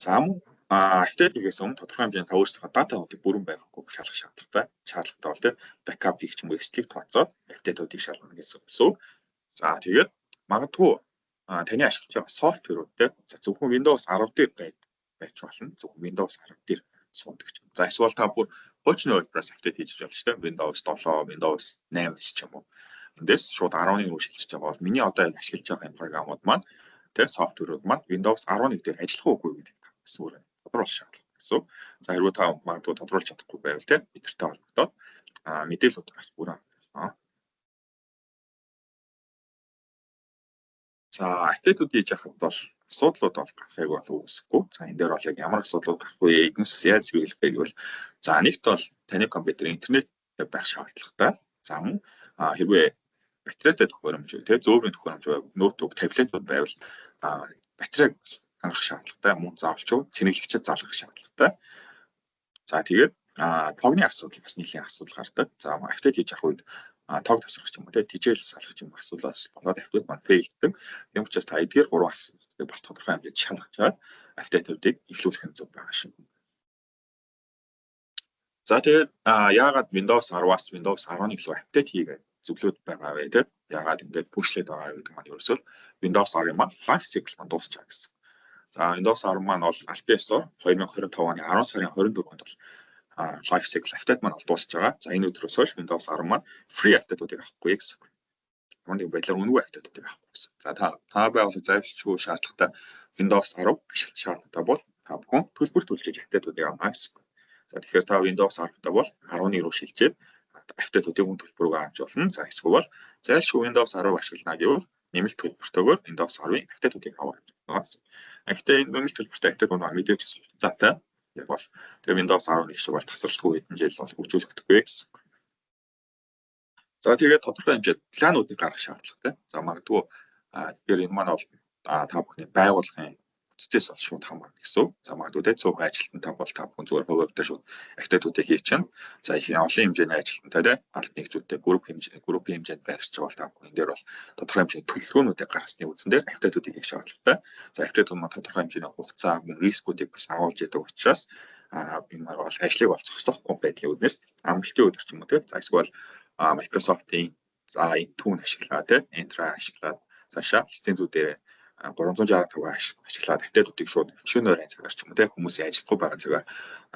За мөн апдейт хийхээс өмнө тодорхой хэмжээний та өөрсдийнхөө датауудыг бүрэн байгаагүй шалгах шаардлагатай. Шаардлагатай бол тийм backup хийх ч юм уу эслийг тооцоод апдейтуудыг шалгах гэсэн. За тэгээд магадгүй таны ашиглаж байгаа софтверууд тийм зөвхөн Windows 10 дээр байж болно. Зөвхөн Windows 10 дээр суудаг ч юм. За эсвэл та бүр хуучны хөлбөрөөс апдейт хийж болж байна. Windows 7, Windows 8 ч юм уу. Эндээс шууд 11 руу шилжиж байгаа бол миний одоо ашиглаж байгаа энэ програмууд маань тэр софтверууд маань Windows 11 дээр ажиллах уугүй гэдэг эсвэл тодруулах шаардлага гэсэн. За хэрвээ та магадгүй тодруулж чадахгүй байвал тийм бидэртэй холбогдоод мэдээлэлүүд бас бүрэн байна. За апдейтүүд хийж яхад бол асуудлууд бол гарахыг бол үүсэхгүй. За энэ дээр бол яг ямар асуудлууд гарах вэ? Эднээс яаж зөвлөх вэ гэвэл за нэгт бол таны компьютер интернет байх шаардлагатай. За мөн хэрвээ батарейтай төхөөрөмж тий зөөврийн төхөөрөмж ноутбук, таблетууд байвал батарейг хангах шаардлагатай. Мөн заавалчгүй цэнэглэгчд залгах шаардлагатай. За тэгээд тогны асуудал бас нэлийн асуудал гардаг. За апдейт хийж явах үед тог тасрах ч юм уу тийжэл салах ч юм асуудлаас болоод апдейт маань фейлддэг. Тийм учраас та эдгээр гурван асуудлыг бас тодорхой хэмжээнд шалгачаад апдейтуудыг эхлүүлэх нь зөв байгаа шиг. За тэгээд яагаад Windows 10-аас Windows 11 руу апдейт хийгээд зөвлөд байгаа вэ тийм яагаад ингэж пүшлээд байгаа гэдэг маань ерөөсөө Windows 10 маань life cycle маань дуусчаа гэсэн. За Windows 10 маань бол аль биесээр 2025 оны 10 сарын 24-нд бол life cycle апдейт маань дуусч байгаа. За энэ өдрөөс хойш Windows 10 маань free апдейтуудыг авахгүй гэсэн. Үүнийг байдлаар үнэгүй апдейтуудыг авахгүй гэсэн. За та байгууллага зайлшгүй шаардлагатай Windows 10 ашиглах шаардлагатай бол та бүхэн төлбөр төлж апдейтуудыг авах гэсэн. За тэгэхээр та Windows 10-тай бол 11 руу шилжээд апдейтуудыг үн төлбөрөөр авч болно. За эсвэл бол зайлшгүй Windows 10 ашиглана гэвэл нэмэлт төлбөртөөр Windows 10-ын апдейтуудыг авах гэсэн. Гэхдээ энэ нэмэлт төлбөртэй апдейтууд маань мэдээж заатай яг бол тэгээ Windows 11 шиг бол тасралтгүй хэдэн жил бол үржүүлэхдэггүй гэсэн. За тэгээд тодорхой хэмжээнд плануудыг гаргах шаардлагатай. За магадгүй тэгэхээр энэ маань бол та бүхний байгууллагын бүтцээс бол шууд хамаарна гэсэн үг. За магадгүй тэ цөөхөн ажилтнтай бол та бүхэн зүгээр хувь хувьдаа шууд активитуудыг хийж чинь. За их олон хэмжээний ажилтнтай тэ аль нэгжүүдтэй группийн хэмжээнд байрч байгаа бол та бүхэн энэ дээр бол тодорхой хэмжээний төлөвлөгөөнүүдийг гаргасны үндсэн дээр активитуудыг хийх шаардлагатай. За активитууд маань тодорхой хэмжээний хугацаа, рискүүдийг бас агуулж яадаг учраас би маань бол ажлыг бол зогсоохгүй байдлын үднэс амралтын өдөр ч юм уу тэ. За эсвэл Microsoft-ийн энэ түүн ашиглаад тэ Entra ашиглаад цаашаа лицензүүдээр 365 ашиглаад активитуудыг шууд шөнө өрийн цагаар ч юм уу тэ хүмүүсийн ажиллахгүй байгаа цагаар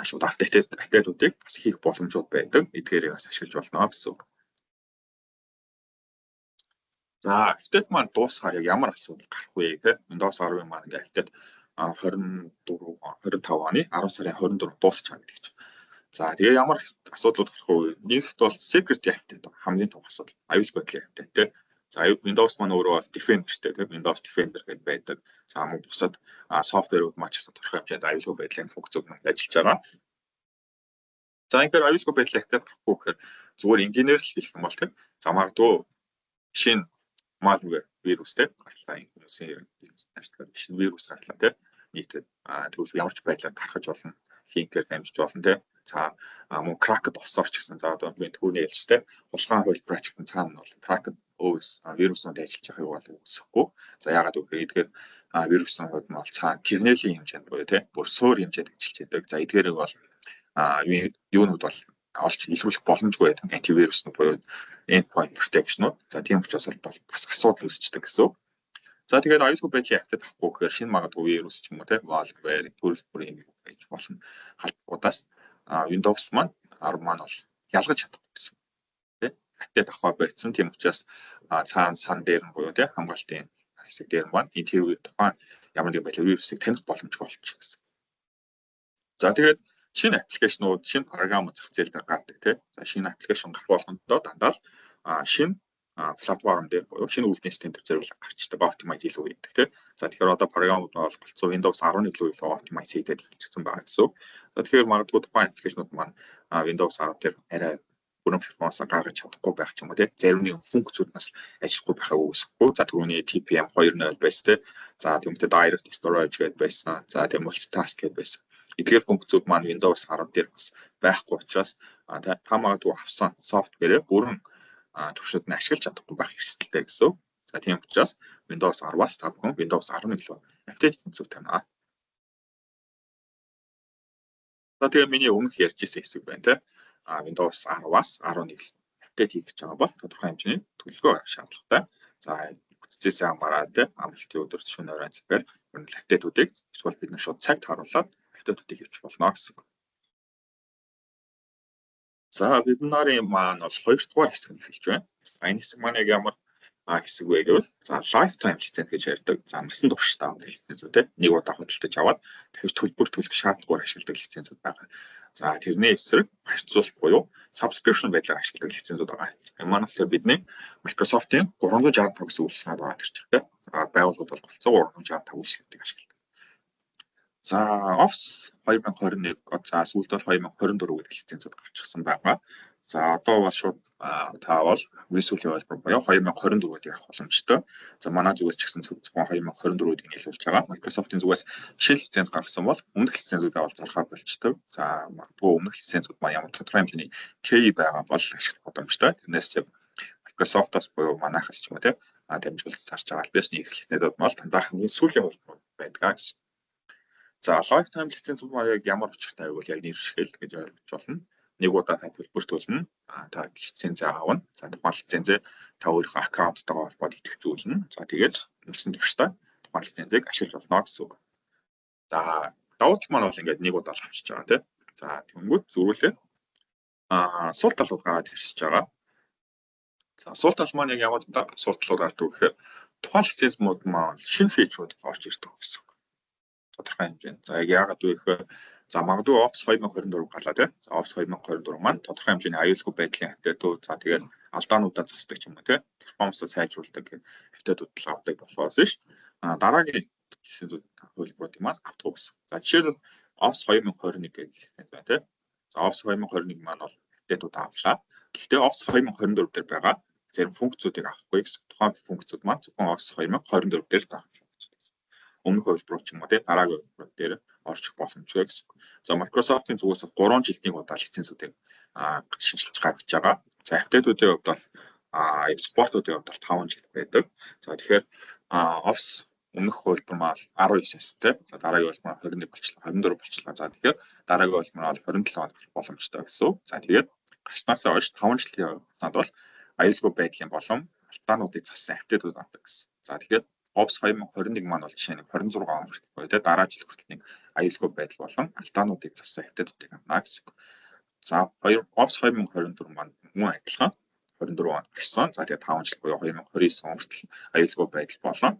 шууд активитуудыг бас хийх боломжууд байдаг. Эдгээрийг бас ашиглаж болно гэсэн үг. За активит маань дуусахаар яг ямар асуудал гарах вэ тэ Windows 10-ын маань ингээ активит 25 оны 10 сарын 24 дуусчихаа гэдэг чинь. За тэгээ ямар асуудлууд гарах вэ? Нэгт бол security activity хамгийн том асуудал. Аюулгүй байдлын activity тэ. За Windows маань өөрөө бол Defender-тэй тийм Windows Defender гэдэг байдаг. За мөн бусад софтверууд маань ч гэсэн тодорхой хэмжээнд аюулгүй байдлын функцүүд маань ажиллаж байгаа. За ингээд аюулгүй байдлын activity гарахгүй гэхээр зүгээр инженеэр л хэлэх юм бол тийм. За магадгүй шинэ malware вирустэй гарлаа хүмүүсийн шинэ вирус гарлаа тийм. Нийтэд тэгвэл ямар ч байдлаар гаргаж болно. Линкээр дамжиж болно тийм. За мөн cracked осоор ч гэсэн за одоо би түүний ярьжтэй улгаан хөлбөр ачигтан цаана бол cracked вируснууд ажиллаж байгааг бол үсэхгүй. За ягаад гэвэл эдгээр вируснууд нь бол цаана kernel-ийн хэмжээнд буюу тийм бүр суур хэмжээнд ажиллаж байдаг. За эдгээрийг бол юунууд бол олж илрүүлэх боломжгүй байдаг. Антивируснууд буюу endpoint protection-ууд. За тийм учраас бол бас асуудал үүсчдэг гэсэн үг. За тэгээд аюулгүй байдлын активит авахгүй гэхээр шинэ магадгүй вирус ч юм уу тийм malware төрөл бүрийн байж болно. Халбуудаас Windows маань 10 маань бол ялгаж чадахгүй гэсэн. Тэ? Активит авах байцсан тийм учраас цаана сан дээр нь буюу тийм хамгаалтын хэсэг дээр маань энэ тэрүүг тухайн ямар нэг байдлаар вирусыг таних боломжгүй болчих гэсэн. За тэгээд шинэ аппликейшнууд, шинэ програмууд зах зээл дээр гардаг тийм. За шинэ аппликейшн гарах болгондоо дандаа шинэ платформ дээр буюу шинэ үйлдвэрийн систем төр зориулж гарчдаг optimize илүү хийдэг тийм. За тэгэхээр одоо програмууд бол болцсон Windows 11 руу илүү optimize хийгээд хэлчихсэн байгаа гэсэн. За тэгэхээр магадгүй тухайн аппликейшнууд маань Windows 10 дээр арай бүрэн перформанс гаргаж чадахгүй байх ч юм уу тийм. Зарим нэгэн функцүүд нас ажиллахгүй байхаа үүсэхгүй. За түрүүний TPM 2.0 байсан тийм. За тиймээ direct storage гэдэг байсан. За тийм multitask гэдэг байсан. Эдгээр функцүүд маань Windows 10 дээр бас байхгүй учраас та магадгүй авсан софтверээ бүрэн төвшөд нь ашиглаж чадахгүй байх эрсдэлтэй гэсэн. За тийм учраас Windows 10-аас та бүхэн Windows 11 руу апдейт хийх зүг танаа. За тэгээ миний өмнөх ярьж ирсэн хэсэг байна те. Windows 10-аас 11 апдейт хийх гэж байгаа бол тодорхой хэмжээний төлөвлөгөө авах шаардлагатай. За бүтцээс хамаараад те амралтын өдөр шөнө өрийн цагаар апдейтуудыг эсвэл бид нар шууд цагт харуулад апдейтуудыг хийвч болно гэсэн. За бид нарын маань бол 2 дугаар хэсэг нь хэлж байна. Энэ хэсэг маань яг ямар хэсэг вэ гэвэл за lifetime лиценз гэж ярьдаг. За насан туршдаа авах лицензүүд те нэг удаа худалдаж аваад дахиж төлбөр төлөх шаардлагагүй ашигладаг лицензүүд байгаа. За тэрний эсрэг харьцуулт буюу subscription байдлаар ашигладаг лицензүүд байгаа. Энэ маань болохоор бидний Microsoft-ийн 365 гэсэн үйлчлэгээ байгаа гэж байна те. Байгууллагууд бол голцоо 365 үйлчлэгийг ашигладаг. За Office 2021 за сүүлд бол 2024 гэдэг лицензүүд гарчихсан байгаа. За одоо бас шууд та бол Visual Developer буюу 2024-ийг авах боломжтой. За манай зүгээс ч гэсэн зөвхөн 2024-ийг нийлүүлж байгаа. Microsoft-ийн зүгээс шинэ лиценз гаргасан бол өмнөх лицензүүдээ бол зархаа болчтой. За магадгүй өмнөх лицензүүд маань ямар тодорхой хэмжээний key байгаа бол ашиглах боломжтой. Тэрнээс Microsoft-аас буюу манайхаас ч юм уу те дамжуулж зарж байгаа альбиасны эхлэлтнүүд бол дандаа хамгийн сүүлийн бол байдаг гэсэн. За lifetime лицензүүд маань яг ямар учиртай вэ гэвэл яг нэр шигэл гэж ойлгож болно. Нэг удаа та төлбөр төлнө. Та лицензээ аавна. За тухайн лицензээ та өөрийнхөө аккаунттайгаа холбоод идэвхжүүлнэ. За тэгээд нэлсэн туршдаа тухайн лицензийг ашиглаж болно гэсэн үг. За давуу тал маань бол ингээд нэг удаа л авчиж байгаа тийм. За тэнгүүт зөрүүлээ. Сул талууд гараад ирсэж байгаа. За сул тал маань яг ямар сул талууд гардаг гэхээр тухайн лицензмууд маань шинэ фичрүүд орж ирдэг гэсэн үг. Тодорхой хэмжээнд. За яг яагаад вэ гэхээр за магадгүй Office 2024 гарлаа тийм. За Office 2024 маань тодорхой хэмжээний аюулгүй байдлын апдейтууд за тэгээд алдаануудаа засдаг юм уу тийм. Перформансыг сайжруулдаг апдейтууд л авдаг болохоос ш. Дараагийн лицензүүд хөлбөрүүд маань авдаг гэсэн. За жишээлбэл Office 2021 гэдэг лиценз байна тийм. За Office 2021 маань бол апдейтууд авлаа. Гэхдээ Office 2024 дээр байгаа зарим функцүүдийг авахгүй гэсэн. Тухайн функцүүд маань зөвхөн Office 2024 дээр л байгаа. өмнөх хувилбарууд ч юм уу те дараагийн хувилбарууд дээр орчих боломжтой гэсэн. За Microsoft-ын зүгээс 3 жилийн удаа лицензүүдийг шинжилж гаргаж байгаа. За апдейтуудын хувьд бол экспортуудын хувьд бол 5 жил байдаг. За тэгэхээр Office өмнөх хувилбар маань 19-с те. За дараагийн хувилбар 21 болчихлоо, 24 болчихлоо. За тэгэхээр дараагийн хувилбар маань 27 хоног боломжтой гэсэн. За тэгээд гарснаас хойш 5 жилийн хугацаанд бол аюулгүй байдлын болон алдаануудыг зассан апдейтууд авдаг гэсэн. За тэгэхээр Office 2021 маань бол жишээ нь 26 он хүртэл те дараа жил хүртэл нэг аюулгүй байдал болон алдаануудыг зассан апдейтуудыг авна гэсэн. За Office 2024 маань мөн адилхан 24 онд гарсан. За тэгээд 5 жил буюу 2029 он хүртэл аюулгүй байдал болон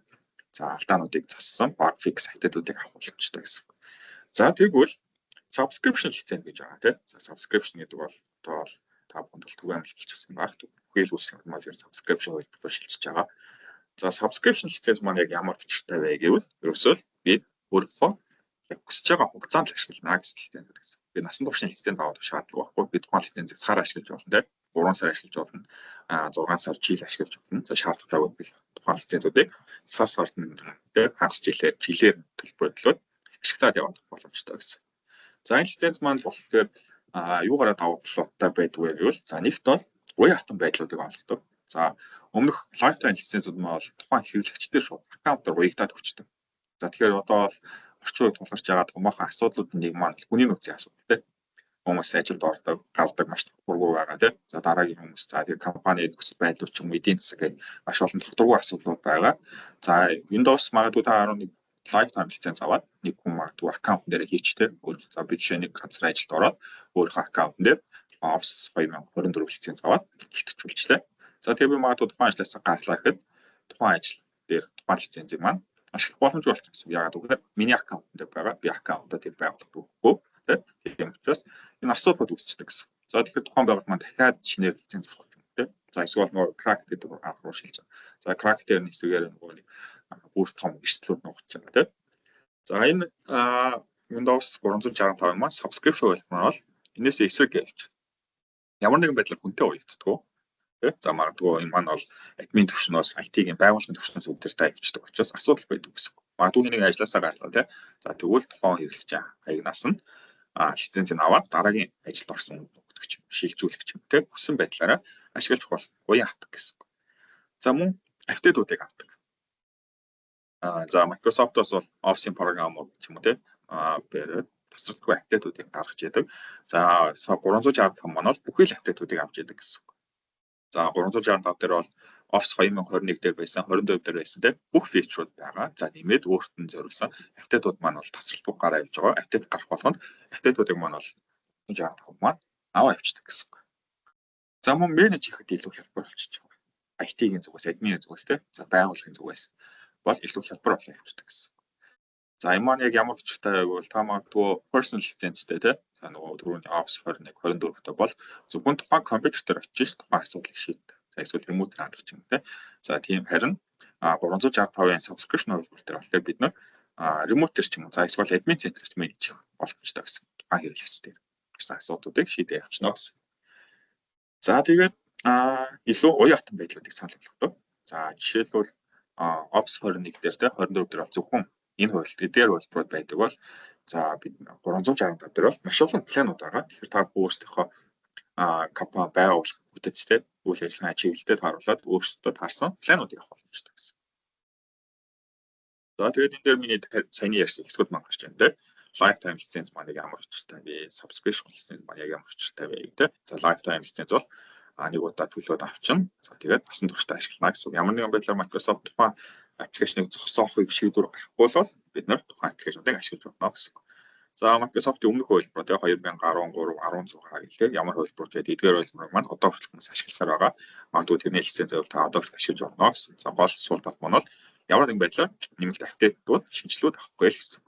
за алдаануудыг зассан баг fix апдейтуудыг авах боломжтой гэсэн. За тэгвэл subscription лиценз гэж байгаа тийм. За subscription гэдэг бол одоо та бүхэнд бол түгээмэл болчихсон баг. Бүхэл үүсгэн маань subscription хэлбэрээр шилжиж байгаа. За subscription лиценз маань яг ямар бичигтэй вэ гэвэл ерөөсөө бид өөрийнхөө яг хүсэж байгаа хугацаанд л ашиглана гэсэн лиценз гэсэн. Би насан туршийн лиценз аваад шаардлагагүй байхгүй. Бид тухайн лицензийг сар ашиглаж болно тийм. 3 сар ашиглаж болно. 6 сар жил ашиглаж болно. За шаардлагатай бол тухайн лицензүүдийг сард нь тийм хагас жилээр төлбөрлөд ашиглаад явах боломжтой гэсэн. За энэ лиценз маань болохоор юугаараа давуу талуудтай байдгүй гэвэл за нэгт бол уян хатан байдлуудыг олгодог. За өмнөх lifetime лицензүүд нь бол тухайн хэрэглэгчдээр шууд аккаунтаар уягдаад өгчдөг. За тэгэхээр одоо орчин үед тулгарч байгаа томоохон асуудлууд нэг маань хүний нөөцийн асуудал тийм. Хүмүүс ажилд ордог, гардаг маш дургуй байгаа тийм. За дараагийн хүмүүс за тэр компани нөхцөл байдал ч юм уу эдийн засаг маш олон дургуй асуудлууд байгаа. За Windows магадгүй та 11 lifetime лиценз аваад нэг хүн магадгүй аккаунт дээр хийчтэй. За би жишээ нэг газар ажилд ороод өөрийнхөө аккаунт дээр Office 2024 лиценз аваад ихэвчлээ. За тэгээ би магадгүй тухайн ажлаасаа гарлаа гэхэд тухайн ажил дээр тухайн лицензийг маань ашиглах боломжтой болчихсон. Яагаад гэвэл миний аккаунт дээр байгаа. Би аккаунтаа тэр байгууллагад өгөхгүй. Тийм учраас энэ асуудлууд үүсчихдэг гэсэн. За тэгэхээр тухайн байгууллага маань дахиад шинээр лиценз авах юм тийм. За эсвэл нөгөө crack гэдэг арга руу шилжиж байгаа. За crack дээр нэг хэсгээр нөгөө нэг бүр том эрсдлүүд нуугдж байгаа тийм. За энэ Windows 365 маань subscription хэлбэр бол энэс эсрэг гэж. Ямар нэгэн байдлаар хүнтэй уягддаг. Тийм. За магадгүй энэ маань бол админ төвшнөөс IT-ийн байгууллагын төвшнөөс үүдэртэй авчдаг учраас асуудал байдаг гэсэн. Магадгүй нэг ажлаасаа гарлаа тийм. За тэгвэл тухайн хэрэглэгч хаягнаас нь лицензийг аваад дараагийн ажилд орсон өгдөгч шилжүүлэгч юм тийм. Хүссэн байдлаараа ашиглаж болох уян хатдаг гэсэн. За мөн апдейтуудыг авдаг. За Microsoft-оос бол Office-ийн програмууд ч юм уу тийм бэрээд тасралтгүй апдейтуудыг гаргаж яадаг. За 365 маань бол бүхэл апдейтуудыг авч яадаг гэсэн. За 365 дээр бол Office 2021 дээр байсан, 22 дээр байсан тийм бүх фичрүүд байгаа. За нэмээд өөрт нь зориулсан апдейтууд маань бол тасралтгүй гараа явж байгаа. Апдейт гарах болгонд апдейтуудыг маань бол 365 маань аваа явчихдаг гэсэн. За мөн менеж хийхэд илүү хялбар болчихж байгаа. IT-ийн зүгээс, админы зүгээс тийм за байгууллагын зүгээс бол илүү хялбар болоо явчихдаг гэсэн. За энэ маань яг ямар хүчтэй байвал та магадгүй personal лицензтэй тийм нөгөө түрүүний Office 21 24-т бол зөвхөн тухайн компьютер дээр очиж тухайн асуудлыг шийддэг. За эсвэл remote-ээр хандах юм тийм. За тийм харин 365-ын subscription хэлбэр дээр болохоор бид нар remote-ээр ч юм уу за эсвэл admin center-т менеж хийх боломжтой гэсэн. Тухайн хэрэглэгчдэр гэсэн асуудлуудыг шийдэж явчихна гэсэн. За тэгээд илүү уян хатан байдлуудыг санал болгодог. За жишээлбэл Office 21 дээр тийм 24 дээр бол зөвхөн энэ хувилт эдгээр үйлдвэрүүд байдаг бол за бид 365 дээр бол маш олон планууд байгаа. Тэгэхээр та өөрсдийнхөө компани байгууллага бүтээцтэй үйл ажиллагаа чиглэлдээ тааруулаад өөрсдөө таарсан плануудыг авах боломжтой гэсэн. За тэгээд энэ дээр миний саяны ярьсан хэсгүүд маань гарч байна тийм. Lifetime лиценз маань ямар учиртай вэ? Subscription лиценз маань ямар учиртай вэ гэдэг. За lifetime лиценз бол нэг удаа төлөөд авчин. За тэгээд насан туршдаа ашиглана гэсэн. Ямар нэгэн байдлаар Microsoft тухайн аппликейшнийг зогсоохыг шийдвэр гаргахгүй бол бид нар тухайн аппликейшнуудыг ашиглаж болно гэсэн. За Microsoft-ийн өмнөх хувилбар тийм 2013 16 гэлээ ямар хувилбарч байдаг. Эдгээр хувилбарыг маань одоо хүртэл хүмүүс ашигласаар байгаа. Магадгүй тэрний лицензээ бол та одоо хүртэл ашиглаж болно гэсэн. За гол суулбар маань бол ямар нэгэн байдлаар нэмэлт апдейтууд, шинжилгүүд авахгүй л гэсэн.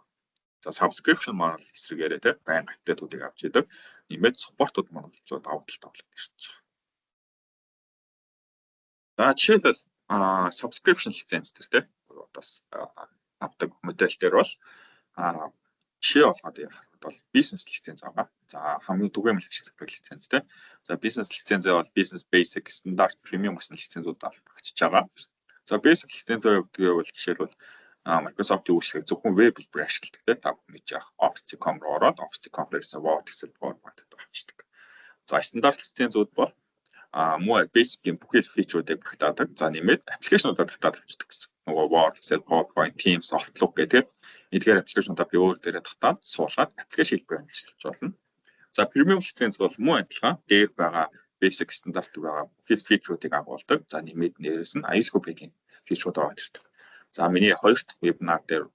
За subscription маань эсрэгээрээ тийм байнга апдейтуудыг авч идэг. Нэмээд supportууд маань илүү давуу талтай болоод ирж байгаа. За жишээлбэл subscription лиценз төр тийм одоос авдаг модель дээр бол жишээ болгоод ярих бол бизнес лиценз байгаа. За хамгийн түгээмэл ашиглагддаг лиценз тийм. За бизнес лицензээ бол business basic, стандарт, премиум гэсэн лицензүүд багчж байгаа. За basic лицензээ гэвэл жишээлбэл Microsoft-ийн үйлчлэгийг зөвхөн веб хэлбэрээр ашигладаг те та бүхэн мэдж байгаа Office.com руу ороод Office.com дээрээс Word, Excel, PowerPoint-д авчдаг. За стандарт лицензүүд бол муу basic-ийн бүх фичруудыг багтаадаг. За нэмээд аппликейшнуудаа татаад авчдаг гэсэн. Нөгөө Word, Excel, PowerPoint, Teams, Outlook гэдэг эдгээр аппликейшнуудаа би өөр дээрээ татаад суулгаад аппликейшн хэлбэрээр ашиглаж болно. За премиум лиценз бол муу адилхан дээр байгаа basic стандарт байгаа бүх фичруудыг агуулдаг. За нэмээд нэрээс нь аюулгүй байдлын фичрууд ороод ирдэг. За миний хоёр дахь вебинар дээр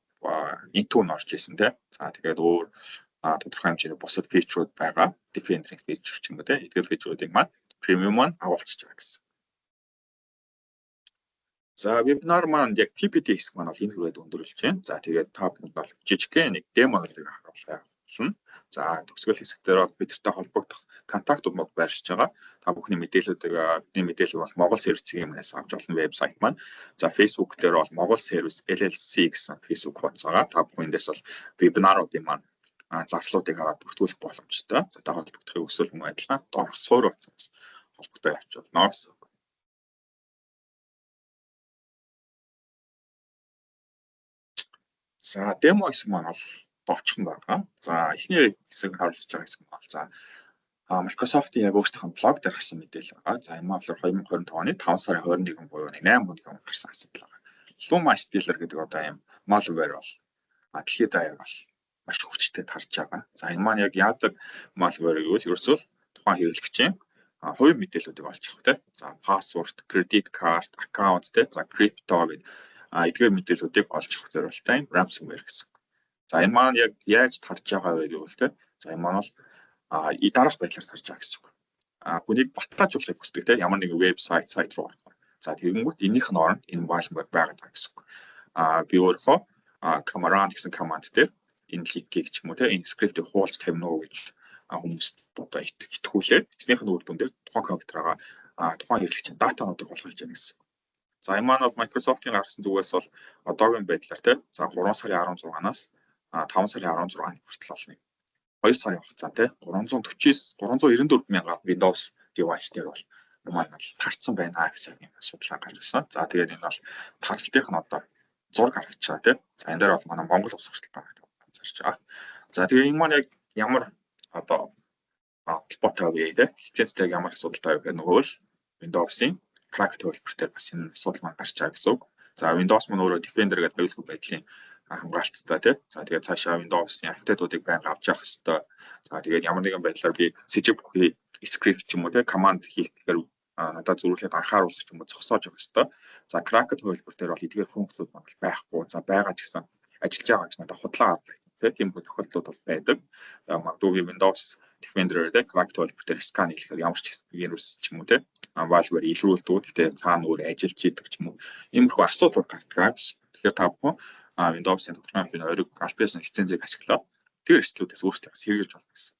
Intune орж исэн те. За тэгээд өөр тодорхой хэмжээний бусад фичрууд байгаа. Defender-ийн фичр ч юм уу те. Эдгээр фичруудыг маань премиум маань агуулчихж байгаа гэсэн. За вебинар маань яг PPT хэсэг маань бол энэ хүрээд өндөрлөж байна. За тэгээд та бүхэнд бол жижигхэн нэг демоныг харуулъя болно. За төгсгөл хэсгээр бол бидэртэй холбогдох контактууд мод байршиж байгаа. Та бүхний мэдээллүүдийг бидний мэдээлэл бол Монгол сервисийн юмнаас авч олон вебсайт маань. За Facebook дээр бол Монгол сервис LLC гэсэн Facebook хуудас байгаа. Та бүхэндээс бол вебинаруудын маань зарлуудыг хараад бүртгүүлэх боломжтой. За та холбогдохыг хүсвэл мөн адилхан доорх суур утсаас холбогдоо явж болно гэсэн. За демо хэсэг маань бол довчхон байгаа. За эхний хэсэг харуулж байгаа хэсэг маань за Microsoft-ийн яг өөрсдийнх нь блог дээр гарсан мэдээлэл байгаа. За энэ маань 2025 оны 5 сарын 21 буюу 8 өдрийн өмнө гарсан асуудал байгаа. Luma Stealer гэдэг одоо юм malware бол дэлхийд даяар бол маш хүчтэй тарж байгаа. За энэ маань яг яадаг malware гэвэл ерөөсөө тухайн хэрэглэгчийн хувийн мэдээллүүдийг олж авах тийм. За password, credit card, account тийм. За crypto гэдэг эдгээр мэдээллүүдийг олж авах зорилготой ransomware гэсэн. За энэ маань яг яаж тарж байгаа вэ гэвэл тийм. За энэ маань бол дараах байдлаар тарж байгаа гэсэн үг. Хүнийг баталгаажуулахыг хүсдэг тийм. Ямар нэгэн вебсайт руу орох. За тэгэнгүүт энийх нь оронд энэ malware байгаа гэсэн үг. Би өөрөө command гэсэн команд дээр энэ линкийг ч юм уу тийм энэ скриптийг хуулж тавина уу гэж хүмүүст одоо итгүүлээд эзнийх нь үр дүн дээр тухайн компьютераа тухайн хэрэглэгчийн датануудыг олгож яана гэсэн. За энэ маань бол Microsoft-ийн гаргасан зүгээс бол одоогийн байдлаар тийм за 3 сарын 16-наас 5 сарын 16-нд хүртэл болно. 2 сарын хугацаанд 394 мянган Windows device дээр бол маань тарцсан байна гэсэн юм судалгаа гаргасан. За тэгээд энэ бол тархалтынх нь одоо зураг харагдаж байгаа тийм. За энэ дээр бол манай Монгол улс хүртэл байгаа анзаарч байгаа. За тэгээд энэ маань яг ямар одоо холбоотой вэ тийм. Лицензтэй ямар асуудалтай вэ гэх нөгөө л Windows-ийн crack төлбөртөө бас энэ асуудал маань гарч байгаа гэсэн үг. За Windows маань өөрөө Defender гэдэг аюулгүй байдлын хамгаалттай тийм. За тэгээд цаашаа Windows-ийн апдейтуудыг байнга авч явах хэрэгтэй. За тэгээд ямар нэгэн байдлаар би сэжиг бүхий script ч юм уу тийм command хийх гэхээр надад зөрүүлээд анхааруулах ч юм уу зогсоож явах хэрэгтэй. За crack төлбөр дээр бол эдгээр функцүүд маань байхгүй. За байгаа ч гэсэн ажиллаж байгаа гэж надад худлаа авдаг. Тийм тохиолдлууд бол байдаг. Магадгүй Windows Defender дээр crack төлбөр дээр скан хийхээр ямар ч вирус ч юм уу тийм malware илрүүлдэг. Гэтэ цаана өөр ажиллаж идэг ч юм уу. Иймэрхүү асуудал гардаг. Тэгэхээр та бүхэн Windows-ийн тодорхой ориг албасын лицензийг ашиглаад тэр эрсдлүүдээс өөрсдөө сэргийлж болно гэсэн.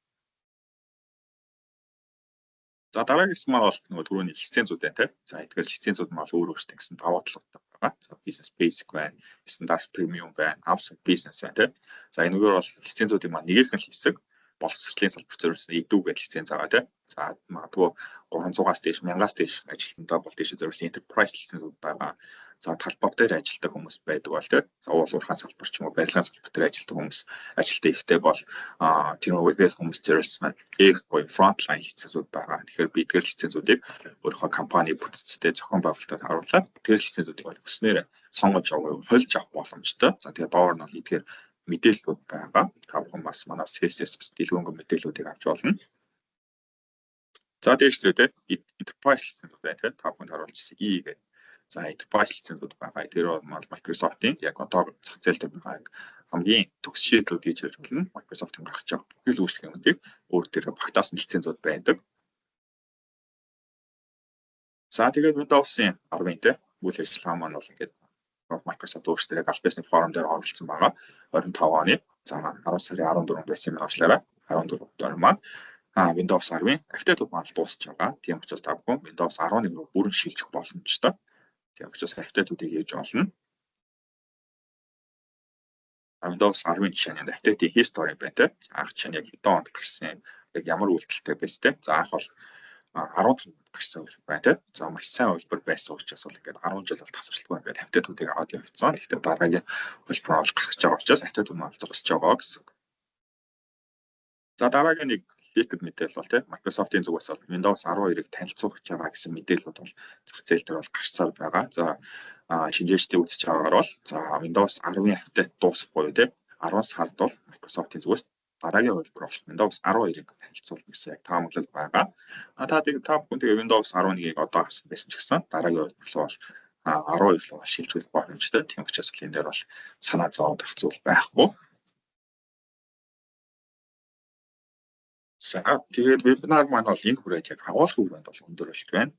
За дараагийн хэсэг маань бол нөгөө түрүүний лицензүүд байна тийм. За эдгээр лицензүүд маань өөр өөрсдөө гэсэн даваа талуудтай байгаа. За business basic байна, стандарт premium байна, absolute business байна тийм. За энэгээр бол лицензүүдийн маань нэгэн хэсэг боловсролын салбар зориулсан эдүүгээ лиценз байгаа тийм. За магадгүй 300-аас дээш 1000-аас дээш ажилтнаа бол дээш зориулсан enterprise лицензүүд байгаа. За талбар дээр ажилладаг хүмүүс байдаг бол тийм. За уулуурхайн салбар ч юм уу барилгын салбар дээр ажилладаг хүмүүс ажилтаа ихтэй бол тэр үеэс хүмүүс зориулсан буюу frontline лицензүүд байгаа. Тэгэхээр би эдгээр лицензүүдийг өөрийнхөө компани бүтцтэй зохион байгуулалтад харуулад тэр лицензүүдийг бол өснөөр сонгож авах, хольж авах боломжтой. За тэгээд доор нь бол эдгээр мэдээллүүд байгаа. Та бүхэн бас манай CSS дэлгүүрийн мэдээллүүдийг авч болно. За дээштэй тийм enterprise лицензүүд байна тийм. Та бүхэнд харуулсан E гэдэг. За enterprise лицензүүд байгаа. Тэр бол Microsoft-ийн яг одоо зах зээл дээр байгаа хамгийн төгс шийдлүүд гэж хэлж болно. Microsoft-ийн гаргаж байгаа бүхэл үйлчлэгүүдийг өөр дээр багтаасан лицензүүд байдаг. За тэгээд Windows-ийн 10-ын тийм үйл ажиллагаа маань бол ингээд Microsoft өөрсдөө аль бисны форум дээр оролцсон байгаа. 25 оны за 10 сарын 14-нд байсан юм аашлаараа 14 дөрөв маань Windows 10-ын апдейтууд маань дуусч байгаа. Тийм учраас та бүхэн Windows 11 руу бүрэн шилжих боломжтой. Тийм учраас апдейтуудыг хийж олно. Windows 10-ын жишээ нь апдейтийн history байна тийм. За анх чинь яг хэдэн онд гарсан яг ямар үйлдэлтэй байсан тийм. За анх бол 15 гарсан үйл байна тийм. За маш сайн хөлбөр байсан учраас бол ингээд 10 жил бол тасралтгүй ингээд хавтад төдийг аваад явчихсан. Гэхдээ дараагийн хөлбөр бол гарч байгаа учраас хавтад төд нь зогсож байгаа гэсэн. За дараагийн нэг ликд мэдээлэл бол тийм Microsoft-ийн зүгээс бол Windows 12-ыг танилцуулж байгаа гэсэн мэдээлэлүүд бол зах зээл дээр бол гарсаар байгаа. За шинжээчдийн үзэж байгаагаар бол за Windows 10-ын апдейт дуусах буюу тийм 10 сард бол Microsoft-ийн зүгээс дараагийн хөлбөр болох Windows 12-ыг танилцуулна гэсэн яг таамаглал байгаа. Та бүхэн тэгээ Windows 11-ийг одоо авсан байсан ч гэсэн дараагийн хөлбөр бол 12 руу шилжүүлэх боломжтой. Тийм учраас энэ дээр бол санаа зовоод авах зүйл байхгүй. За тэгээд вебинар маань бол энэ хүрээд яг агуулгын хүрээнд бол өндөр болж байна.